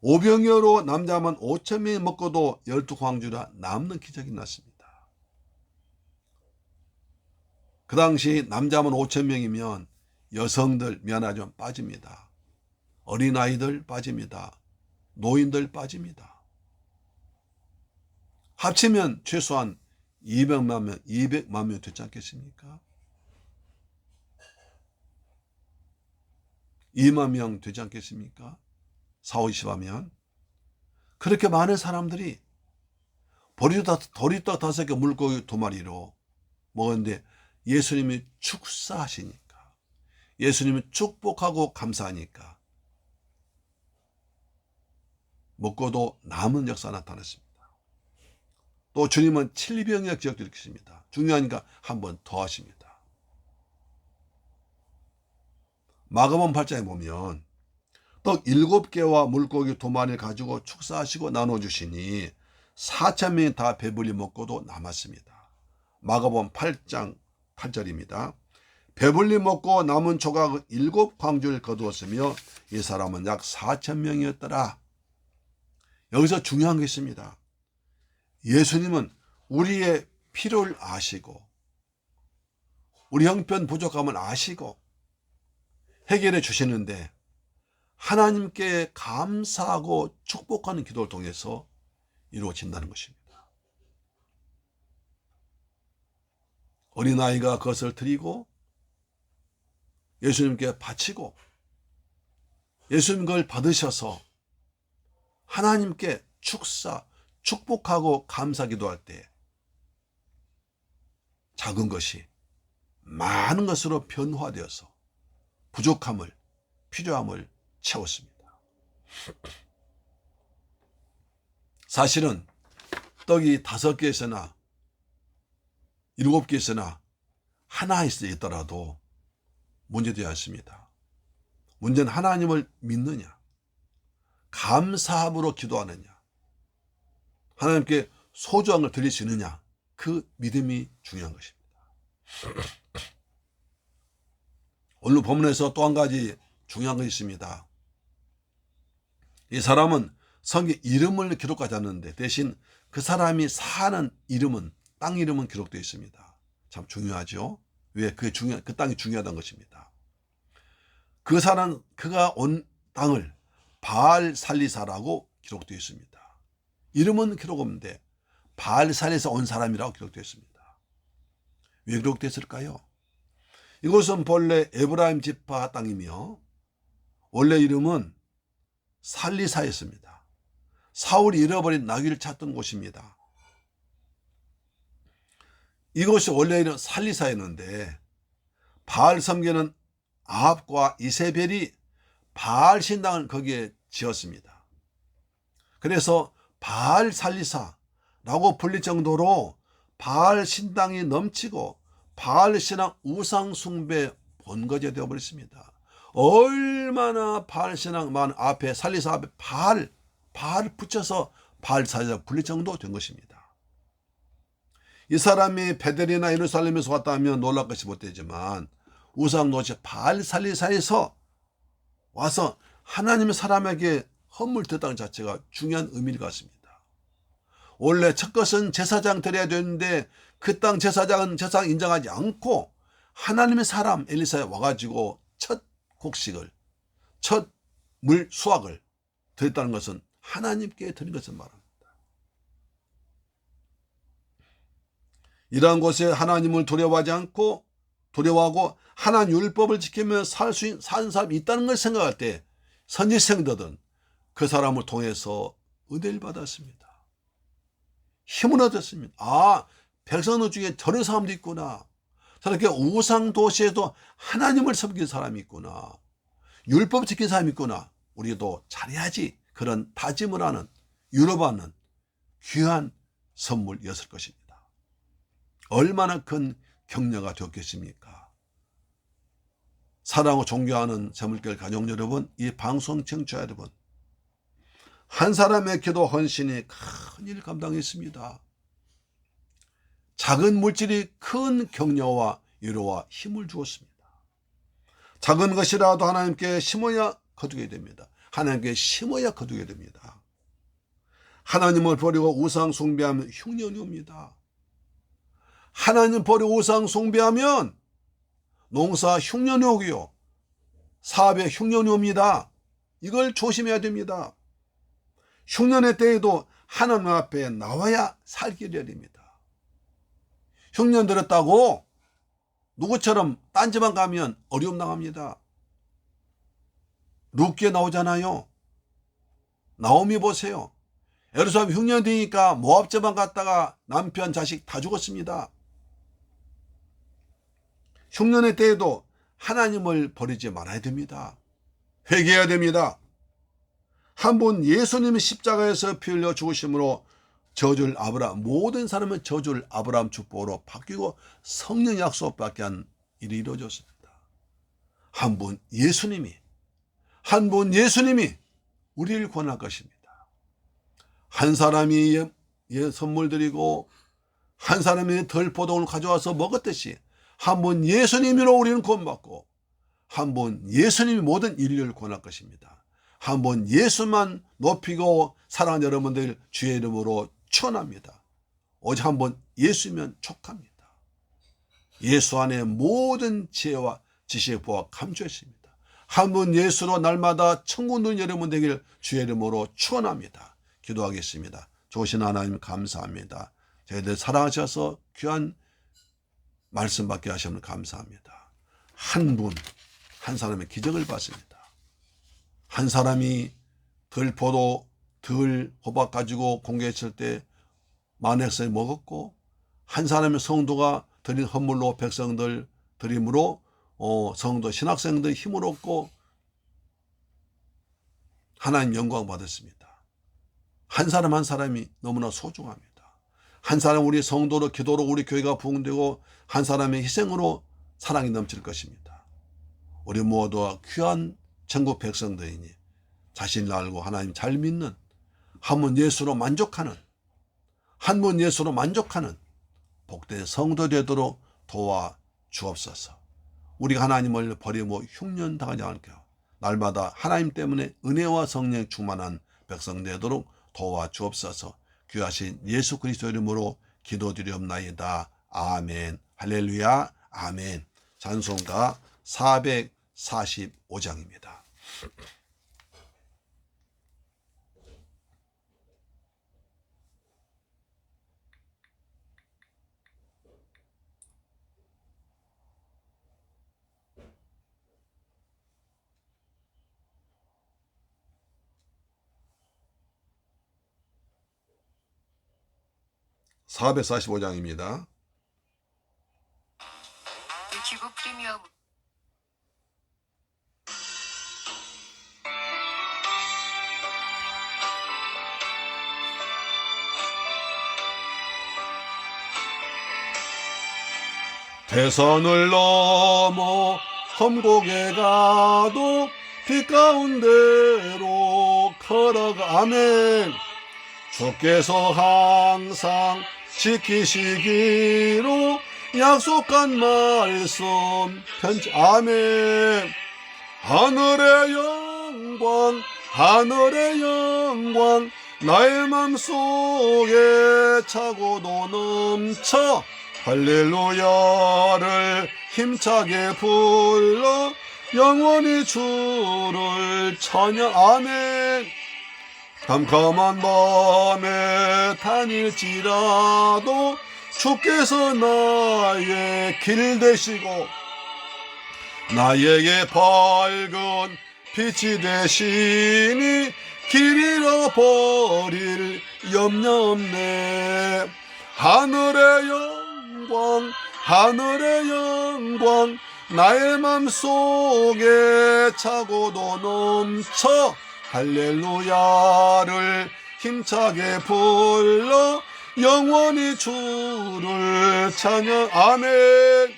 오병이어로 남자만 5,000명이 먹고도 12광주라 남는 기적이 났습니다. 그 당시 남자만 5,000명이면 여성들 미안하지만 빠집니다. 어린아이들 빠집니다. 노인들 빠집니다. 합치면 최소한 200만 명 되지 않겠습니까? 2만 명 되지 않겠습니까? 4, 50하면 그렇게 많은 사람들이 보리떡 5개 물고기 2마리로 먹었는데 예수님이 축사하시니까, 예수님이 축복하고 감사하니까 먹고도 남은 역사 나타났습니다. 또 주님은 7병의 기적도 일으키십니다. 중요하니까 한 번 더 하십니다. 마가복음 8장에 보면 떡 7개와 물고기 2마리를 가지고 축사하시고 나눠주시니 4,000명이 다 배불리 먹고도 남았습니다. 마가복음 8장 8절입니다. 배불리 먹고 남은 조각 7광주를 거두었으며 이 사람은 약 4,000명이었더라. 여기서 중요한 게 있습니다. 예수님은 우리의 필요를 아시고 우리 형편 부족함을 아시고 해결해 주시는데 하나님께 감사하고 축복하는 기도를 통해서 이루어진다는 것입니다. 어린아이가 그것을 드리고 예수님께 바치고 예수님 그걸 받으셔서 하나님께 축복하고 감사 기도할 때 작은 것이 많은 것으로 변화되어서 부족함을, 필요함을 채웠습니다. 사실은 떡이 5개 있으나 7개 있으나 하나 있더라도 문제되지 않습니다. 문제는 하나님을 믿느냐, 감사함으로 기도하느냐, 하나님께 소중한 걸 드릴 수 있느냐, 그 믿음이 중요한 것입니다. 오늘 본문에서 또 한 가지 중요한 것이 있습니다. 이 사람은 성경 이름을 기록하지 않는데 대신 그 사람이 사는 이름은, 땅 이름은 기록되어 있습니다. 참 중요하죠. 왜? 그 땅이 중요하다는 것입니다. 그가 온 땅을 바알살리사라고 기록되어 있습니다. 이름은 기록 없는데 바알살리사 온 사람이라고 기록되어 있습니다. 왜 기록되었을까요? 이곳은 본래 에브라임 지파 땅이며 원래 이름은 살리사였습니다. 사울이 잃어버린 나귀를 찾던 곳입니다. 이곳이 원래 이름 살리사였는데 바알 섬기는 아합과 이세벨이 바알 신당을 거기에 지었습니다. 그래서 바알 살리사라고 불릴 정도로 바알 신당이 넘치고 바알 신앙 우상 숭배 본거지가 되어버렸습니다. 얼마나 바알 신앙 많은 앞에 살리사 앞에 바알 붙여서 바알 살리사 불릴 정도 된 것입니다. 이 사람이 베델이나 예루살렘에서 왔다면 놀랄 것이 못되지만 우상 노시 바알 살리사에서 와서 하나님의 사람에게 헌물 드렸다는 자체가 중요한 의미를 갖습니다. 원래 첫 것은 제사장 드려야 되는데 그 땅 제사장은 제사장 인정하지 않고 하나님의 사람 엘리사에 와가지고 첫 곡식을 첫 물 수확을 드렸다는 것은 하나님께 드린 것을 말합니다. 이러한 곳에 하나님을 두려워하지 않고 두려워하고 하나님 율법을 지키며 사는 사람이 있다는 걸 생각할 때 선지생들은 그 사람을 통해서 은혜를 받았습니다. 힘을 얻었습니다. 아, 백성들 중에 저런 사람도 있구나. 저렇게 우상 도시에도 하나님을 섬기는 사람이 있구나. 율법 지키는 사람이 있구나. 우리도 잘해야지. 그런 다짐을 하는, 유로받는 귀한 선물이었을 것입니다. 얼마나 큰 격려가 되었겠습니까? 사랑하고 존경하는 재물결 가족 여러분, 이 방송 청취자 여러분, 한 사람의 기도 헌신이 큰 일을 감당했습니다. 작은 물질이 큰 격려와 위로와 힘을 주었습니다. 작은 것이라도 하나님께 심어야 거두게 됩니다. 하나님께 심어야 거두게 됩니다. 하나님을 버리고 우상 숭배하면 흉년이 옵니다. 하나님 버리고 우상 숭배하면 농사 흉년이 오고요. 사업에 흉년이 옵니다. 이걸 조심해야 됩니다. 흉년의 때에도 하나님 앞에 나와야 살 길이 됩니다. 흉년 들었다고 누구처럼 딴 집만 가면 어려움 당합니다. 룻기에 나오잖아요. 나오미 보세요. 예루살렘 흉년 되니까 모압 집만 갔다가 남편 자식 다 죽었습니다. 흉년의 때에도 하나님을 버리지 말아야 됩니다. 회개해야 됩니다. 한번 예수님이 십자가에서 피 흘려 죽으심으로 저주를 아브라함, 모든 사람의 저주를 아브라함 축복으로 바뀌고 성령 약속받게 한 일이 이루어졌습니다. 한 분 예수님이 우리를 구원할 것입니다. 한 사람이 선물 드리고 한 사람이 덜포동을 가져와서 먹었듯이 한 분 예수님으로 우리는 구원받고 한 분 예수님이 모든 인류를 구원할 것입니다. 한 분 예수만 높이고 사랑하는 여러분들 주의 이름으로 축원합니다. 오직 한 분 예수면 족합니다. 예수 안에 모든 지혜와 지식의 보화 감추했습니다. 한 분 예수로 날마다 천국 누린 여러분 되길 주의 이름으로 축원합니다. 기도하겠습니다. 좋으신 하나님 감사합니다. 저희들 사랑하셔서 귀한 말씀 받게 하시면 감사합니다. 한 분, 한 사람의 기적을 봤습니다. 한 사람이 들포도, 들 호박 가지고 공개했을 때 만엑스에 먹었고, 한 사람의 성도가 드린 헌물로 백성들 드림으로 성도 신학생들 힘을 얻고 하나님 영광 받았습니다. 한 사람 한 사람이 너무나 소중합니다. 한 사람 우리 성도로 기도로 우리 교회가 부흥되고 한 사람의 희생으로 사랑이 넘칠 것입니다. 우리 모두가 귀한 천국 백성들이니 자신을 알고 하나님 잘 믿는 한 분 예수로 만족하는 복된 성도 되도록 도와 주옵소서. 우리가 하나님을 버리고 흉년 당하지 않게 날마다 하나님 때문에 은혜와 성령 충만한 백성 되도록 도와 주옵소서. 귀하신 예수 그리스도 이름으로 기도드리옵나이다. 아멘. 할렐루야. 아멘. 찬송가 445장입니다. 445장입니다. 기부 프리미엄 대선을 넘어 험곡에 가도 빛 가운데로 걸어가. 아멘. 주께서 항상 지키시기로 약속한 말씀 편지. 아멘. 하늘의 영광, 하늘의 영광, 나의 맘속에 차고도 넘쳐 할렐루야를 힘차게 불러 영원히 주를 찬양. 아멘. 캄캄한 밤에 다닐지라도 주께서 나의 길 되시고 나에게 밝은 빛이 되시니 길 잃어버릴 염려 없네. 하늘의 영광, 하늘의 영광, 나의 맘속에 차고도 넘쳐 할렐루야를 힘차게 불러 영원히 주를 찬양. 아멘.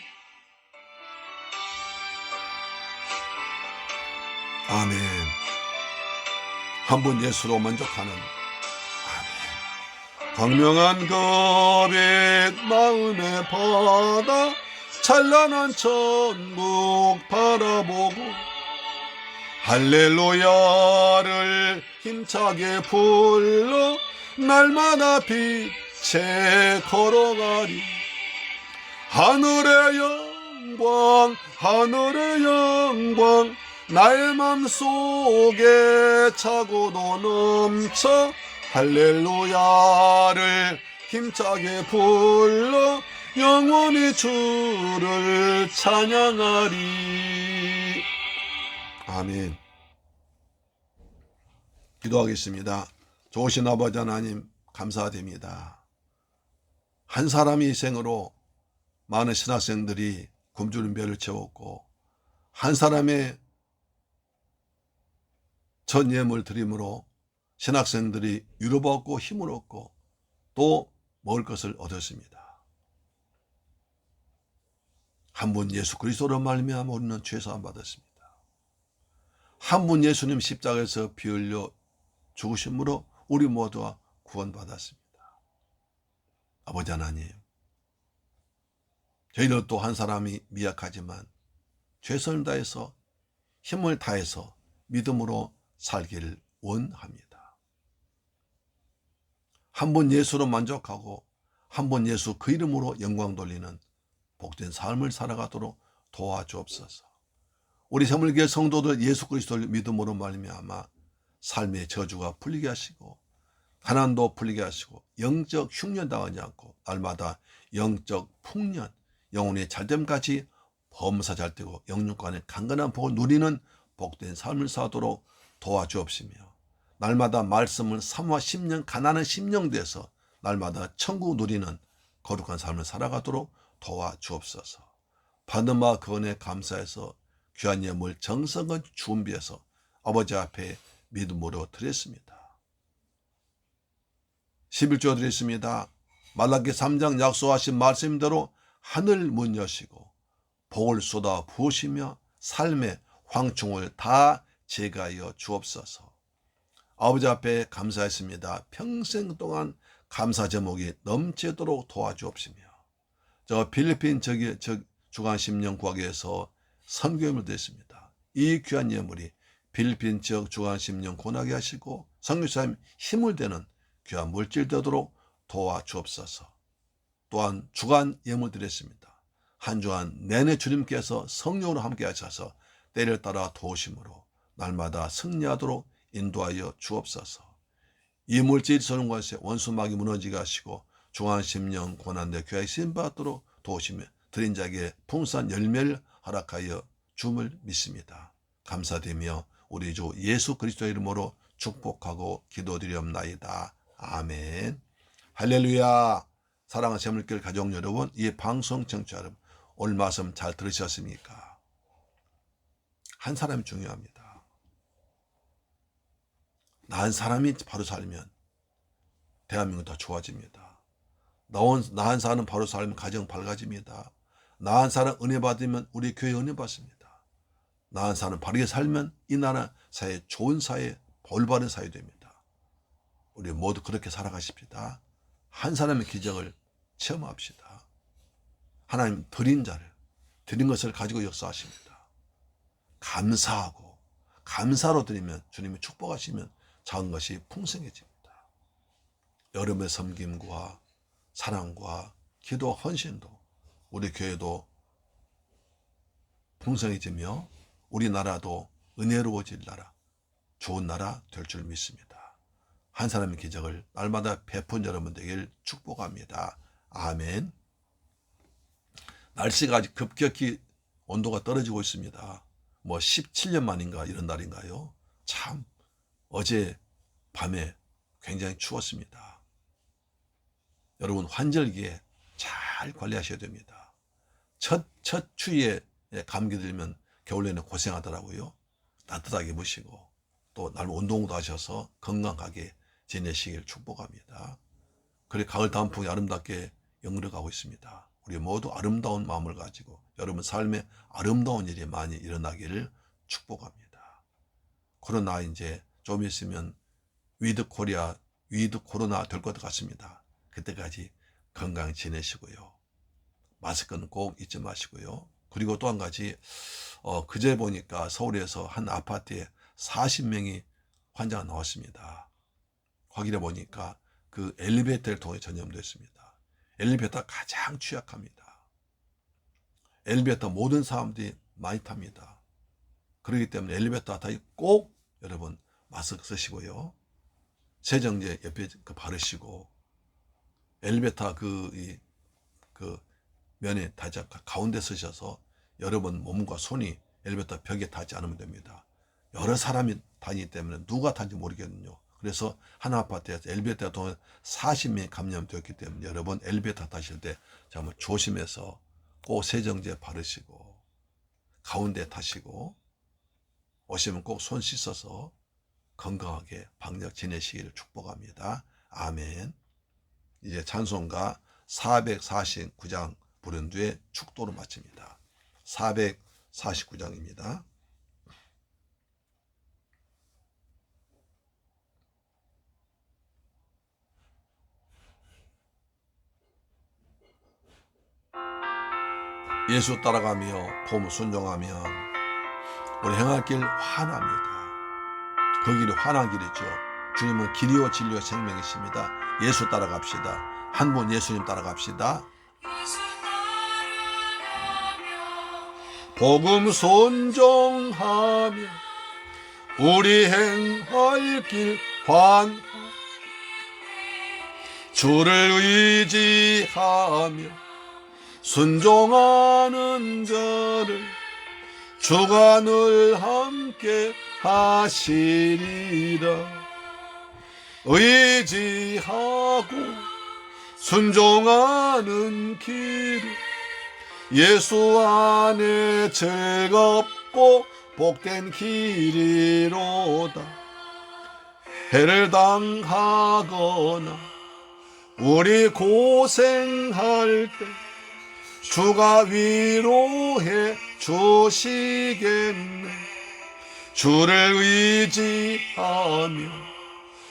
아멘. 한 분 예수로 만족하는 광명한 그 빛 마음의 바다 찬란한 천국 바라보고 할렐루야를 힘차게 불러 날마다 빛에 걸어가리. 하늘의 영광, 하늘의 영광, 나의 맘속에 차고도 넘쳐 할렐루야를 힘차게 불러 영원히 주를 찬양하리. 아멘. 기도하겠습니다. 좋으신 아버지 하나님 감사드립니다. 한 사람의 희생으로 많은 신학생들이 굶주린 배를 채웠고 한 사람의 전 예물 드림으로 신학생들이 위로받고 힘을 얻고 또 먹을 것을 얻었습니다. 한 분 예수 그리스도로 말미암아 우리는 죄사함 받았습니다. 한 분 예수님 십자가에서 피 흘려 죽으심으로 우리 모두가 구원받았습니다. 아버지 하나님, 저희는 또 한 사람이 미약하지만 최선을 다해서 힘을 다해서 믿음으로 살기를 원합니다. 한 분 예수로 만족하고 한 분 예수 그 이름으로 영광 돌리는 복된 삶을 살아가도록 도와주옵소서. 우리 새물교회 성도들 예수 그리스도를 믿음으로 말미암아 삶의 저주가 풀리게 하시고 가난도 풀리게 하시고 영적 흉년 당하지 않고 날마다 영적 풍년, 영혼의 잘됨까지 범사 잘되고 영육간의 강건한 복을 누리는 복된 삶을 사도록 도와주옵시며 날마다 말씀을 3화 10년 가난한 심령 돼서 날마다 천국 누리는 거룩한 삶을 살아가도록 도와주옵소서. 받은 바 그 은혜 감사해서 귀한 예물 정성을 준비해서 아버지 앞에 믿음으로 드렸습니다. 11조 드렸습니다. 말라기 3장 약속하신 말씀대로 하늘 문 여시고 복을 쏟아 부으시며 삶의 황충을 다 제거하여 주옵소서. 아버지 앞에 감사했습니다. 평생 동안 감사 제목이 넘치도록 도와주옵시며 저 필리핀 주간 심령 구하기에서 선교임을 드렸습니다. 이 귀한 예물이 필리핀 지역 주간 심령 권하게 하시고 선교사님 힘을 되는 귀한 물질 되도록 도와주옵소서. 또한 주간 예물 드렸습니다. 한 주간 내내 주님께서 성령으로 함께 하셔서 때를 따라 도우심으로 날마다 승리하도록 인도하여 주옵소서. 이 물질 쏘는 것에 원수막이 무너지게 하시고 중한 심령 고난대 교회 쓰임받도록 도우시며 드린 자에게 풍성한 열매를 허락하여 줌을 믿습니다. 감사드리며 우리 주 예수 그리스도의 이름으로 축복하고 기도드리옵나이다. 아멘. 할렐루야. 사랑하는 새물길 가족 여러분, 이 방송 청취자 여러분, 오늘 말씀 잘 들으셨습니까? 한 사람이 중요합니다. 나은 사람이 바로 살면 대한민국 더 좋아집니다. 나은 사람 바로 살면 가정 밝아집니다. 나은 사람 은혜 받으면 우리 교회 은혜 받습니다. 나은 사람 바르게 살면 이 나라 사회 좋은 사회, 올바른 사회 됩니다. 우리 모두 그렇게 살아가십시다. 한 사람의 기적을 체험합시다. 하나님 드린 것을 가지고 역사하십니다. 감사하고 감사로 드리면 주님이 축복하시면 작은 것이 풍성해집니다. 여러분의 섬김과 사랑과 기도 헌신도 우리 교회도 풍성해지며 우리나라도 은혜로워질 나라, 좋은 나라 될 줄 믿습니다. 한 사람의 기적을 날마다 베푼 여러분 되길 축복합니다. 아멘. 날씨가 아직 급격히 온도가 떨어지고 있습니다. 17년 만인가 이런 날인가요? 참 어제 밤에 굉장히 추웠습니다. 여러분 환절기에 잘 관리하셔야 됩니다. 첫 추위에 감기 들면 겨울 내내 고생하더라고요. 따뜻하게 입으시고 또 날로 운동도 하셔서 건강하게 지내시길 축복합니다. 그리고 가을 단풍이 아름답게 영르가고 있습니다. 우리 모두 아름다운 마음을 가지고 여러분 삶에 아름다운 일이 많이 일어나기를 축복합니다. 코로나 이제 좀 있으면 위드 코로나 될 것 같습니다. 그때까지 건강히 지내시고요. 마스크는 꼭 잊지 마시고요. 그리고 또 한 가지 그제 보니까 서울에서 한 아파트에 40명이 환자가 나왔습니다. 확인해 보니까 그 엘리베이터를 통해 전염됐습니다. 엘리베이터 가장 취약합니다. 엘리베이터 모든 사람들이 많이 탑니다. 그렇기 때문에 엘리베이터 타기 꼭 여러분 마스크 쓰시고요. 세정제 옆에 바르시고 엘리베이터 그 면에 닿지 않고 가운데 쓰셔서 여러분 몸과 손이 엘리베이터 벽에 닿지 않으면 됩니다. 여러 사람이 다니기 때문에 누가 타는지 모르겠거든요. 그래서 한 아파트에서 엘리베이터가 통해 40명이 감염되었기 때문에 여러분 엘리베이터 타실 때 정말 조심해서 꼭 세정제 바르시고 가운데 타시고 오시면 꼭 손 씻어서 건강하게 방역 지내시기를 축복합니다. 아멘. 이제 찬송가 449장 부른 뒤에 축도로 마칩니다. 449장입니다. 예수 따라가며 봄 순종하면 우리 행할 길 환합니다. 그 길이 환한 길이죠. 주님은 길이요 진리요 생명이십니다. 예수 따라갑시다. 한 분 예수님 따라갑시다. 복음 순종하며 우리 행할 길 환 주를 의지하며 순종하는 자를 주가 늘 함께 하시리라. 의지하고 순종하는 길 예수 안에 즐겁고 복된 길이로다. 해를 당하거나 우리 고생할 때 주가 위로해 주시겠네. 주를 의지하며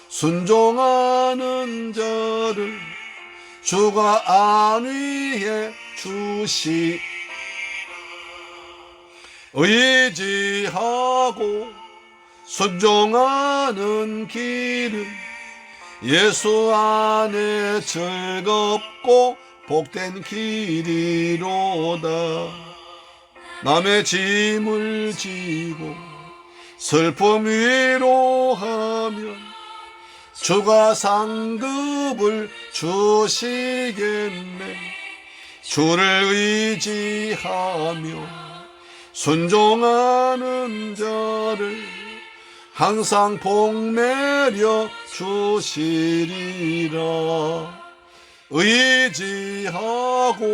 순종하는 자를 주가 안위해 주시. 의지하고 순종하는 길은 예수 안에 즐겁고 복된 길이로다. 남의 짐을 지고 슬픔 위로하면 주가 상급을 주시겠네. 주를 의지하며 순종하는 자를 항상 복 내려 주시리라. 의지하고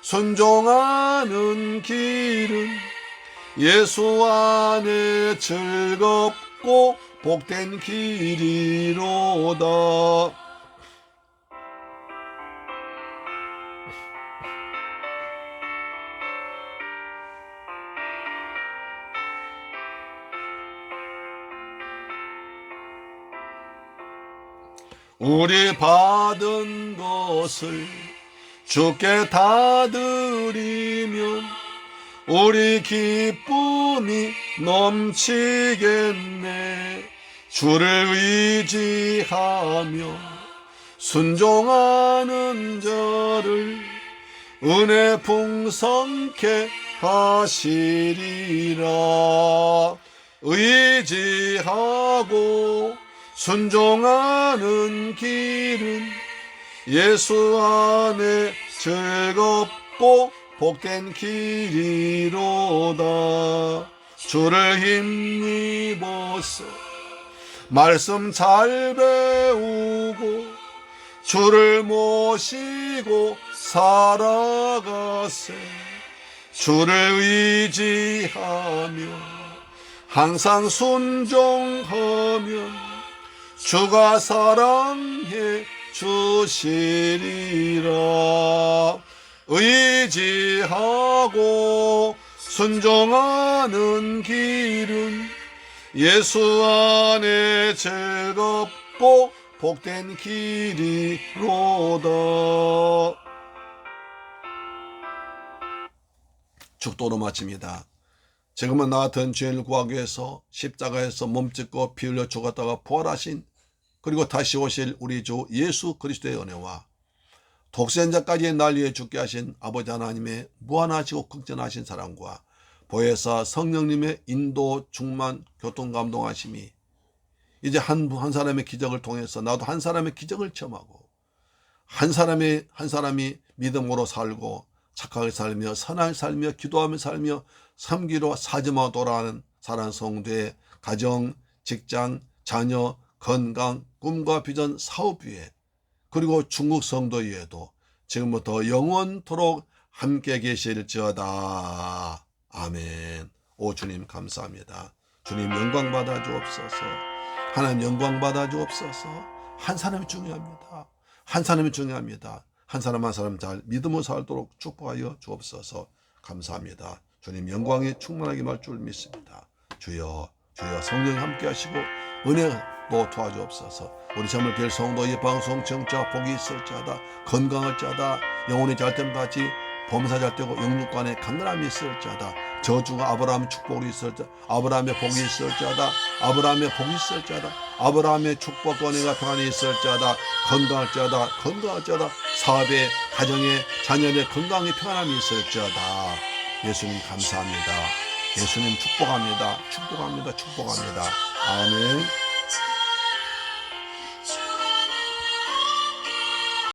순종하는 길은 예수 안에 즐겁고 복된 길이로다. 우리 받은 것을 주께 다 드리면 우리 기쁨이 넘치겠네. 주를 의지하며 순종하는 자를 은혜 풍성케 하시리라. 의지하고 순종하는 길은 예수 안에 즐겁고 복된 길이로다. 주를 힘입어서 말씀 잘 배우고 주를 모시고 살아가세. 주를 의지하며 항상 순종하면 주가 사랑해 주시리라. 의지하고 순종하는 길은 예수 안에 즐겁고 복된 길이로다. 축도로 마칩니다. 지금은 나 같은 죄인을 구하기 위해서 십자가에서 몸짓고 피 흘려 죽었다가 부활하신, 그리고 다시 오실 우리 주 예수 그리스도의 은혜와 독생자까지 날 위해 죽게 하신 아버지 하나님의 무한하시고 극진하신 사랑과 보혜사 성령님의 인도 충만 교통감동하심이 이제 한 사람의 기적을 통해서 나도 한 사람의 기적을 체험하고 한 사람이 믿음으로 살고 착하게 살며 선하게 살며 기도하며 살며 섬기로 사지마 돌아가는 사랑 성도의 가정, 직장, 자녀, 건강, 꿈과 비전, 사업 위에, 그리고 중국 성도 위에도 지금부터 영원토록 함께 계실지어다. 아멘. 오 주님 감사합니다. 주님 영광 받아 주옵소서. 하나님 영광 받아 주옵소서. 한 사람이 중요합니다. 한 사람이 중요합니다. 한 사람 한 사람 잘 믿음으로 살도록 축복하여 주옵소서. 감사합니다. 주님 영광이 충만하게 말 줄 믿습니다. 주여 성령이 함께 하시고 은혜도 도와주옵소서. 우리 잠을 깰 성도 이 방송 청자 복이 있을지어다. 건강할 자다. 영혼이 잘 됨같이 범사 잘 되고 영육간에 강건함이 있을지어다. 저주가 아브라함의 축복이 있을지어다. 아브라함의 복이 있을지어다. 아브라함의 복이 있을지어다. 아브라함의 축복과 은혜가 평안이 있을지어다. 건강할지어다. 사업에, 가정에, 자녀의 건강에 평안함이 있을지어다. 예수님 감사합니다. 예수님 축복합니다. 아멘.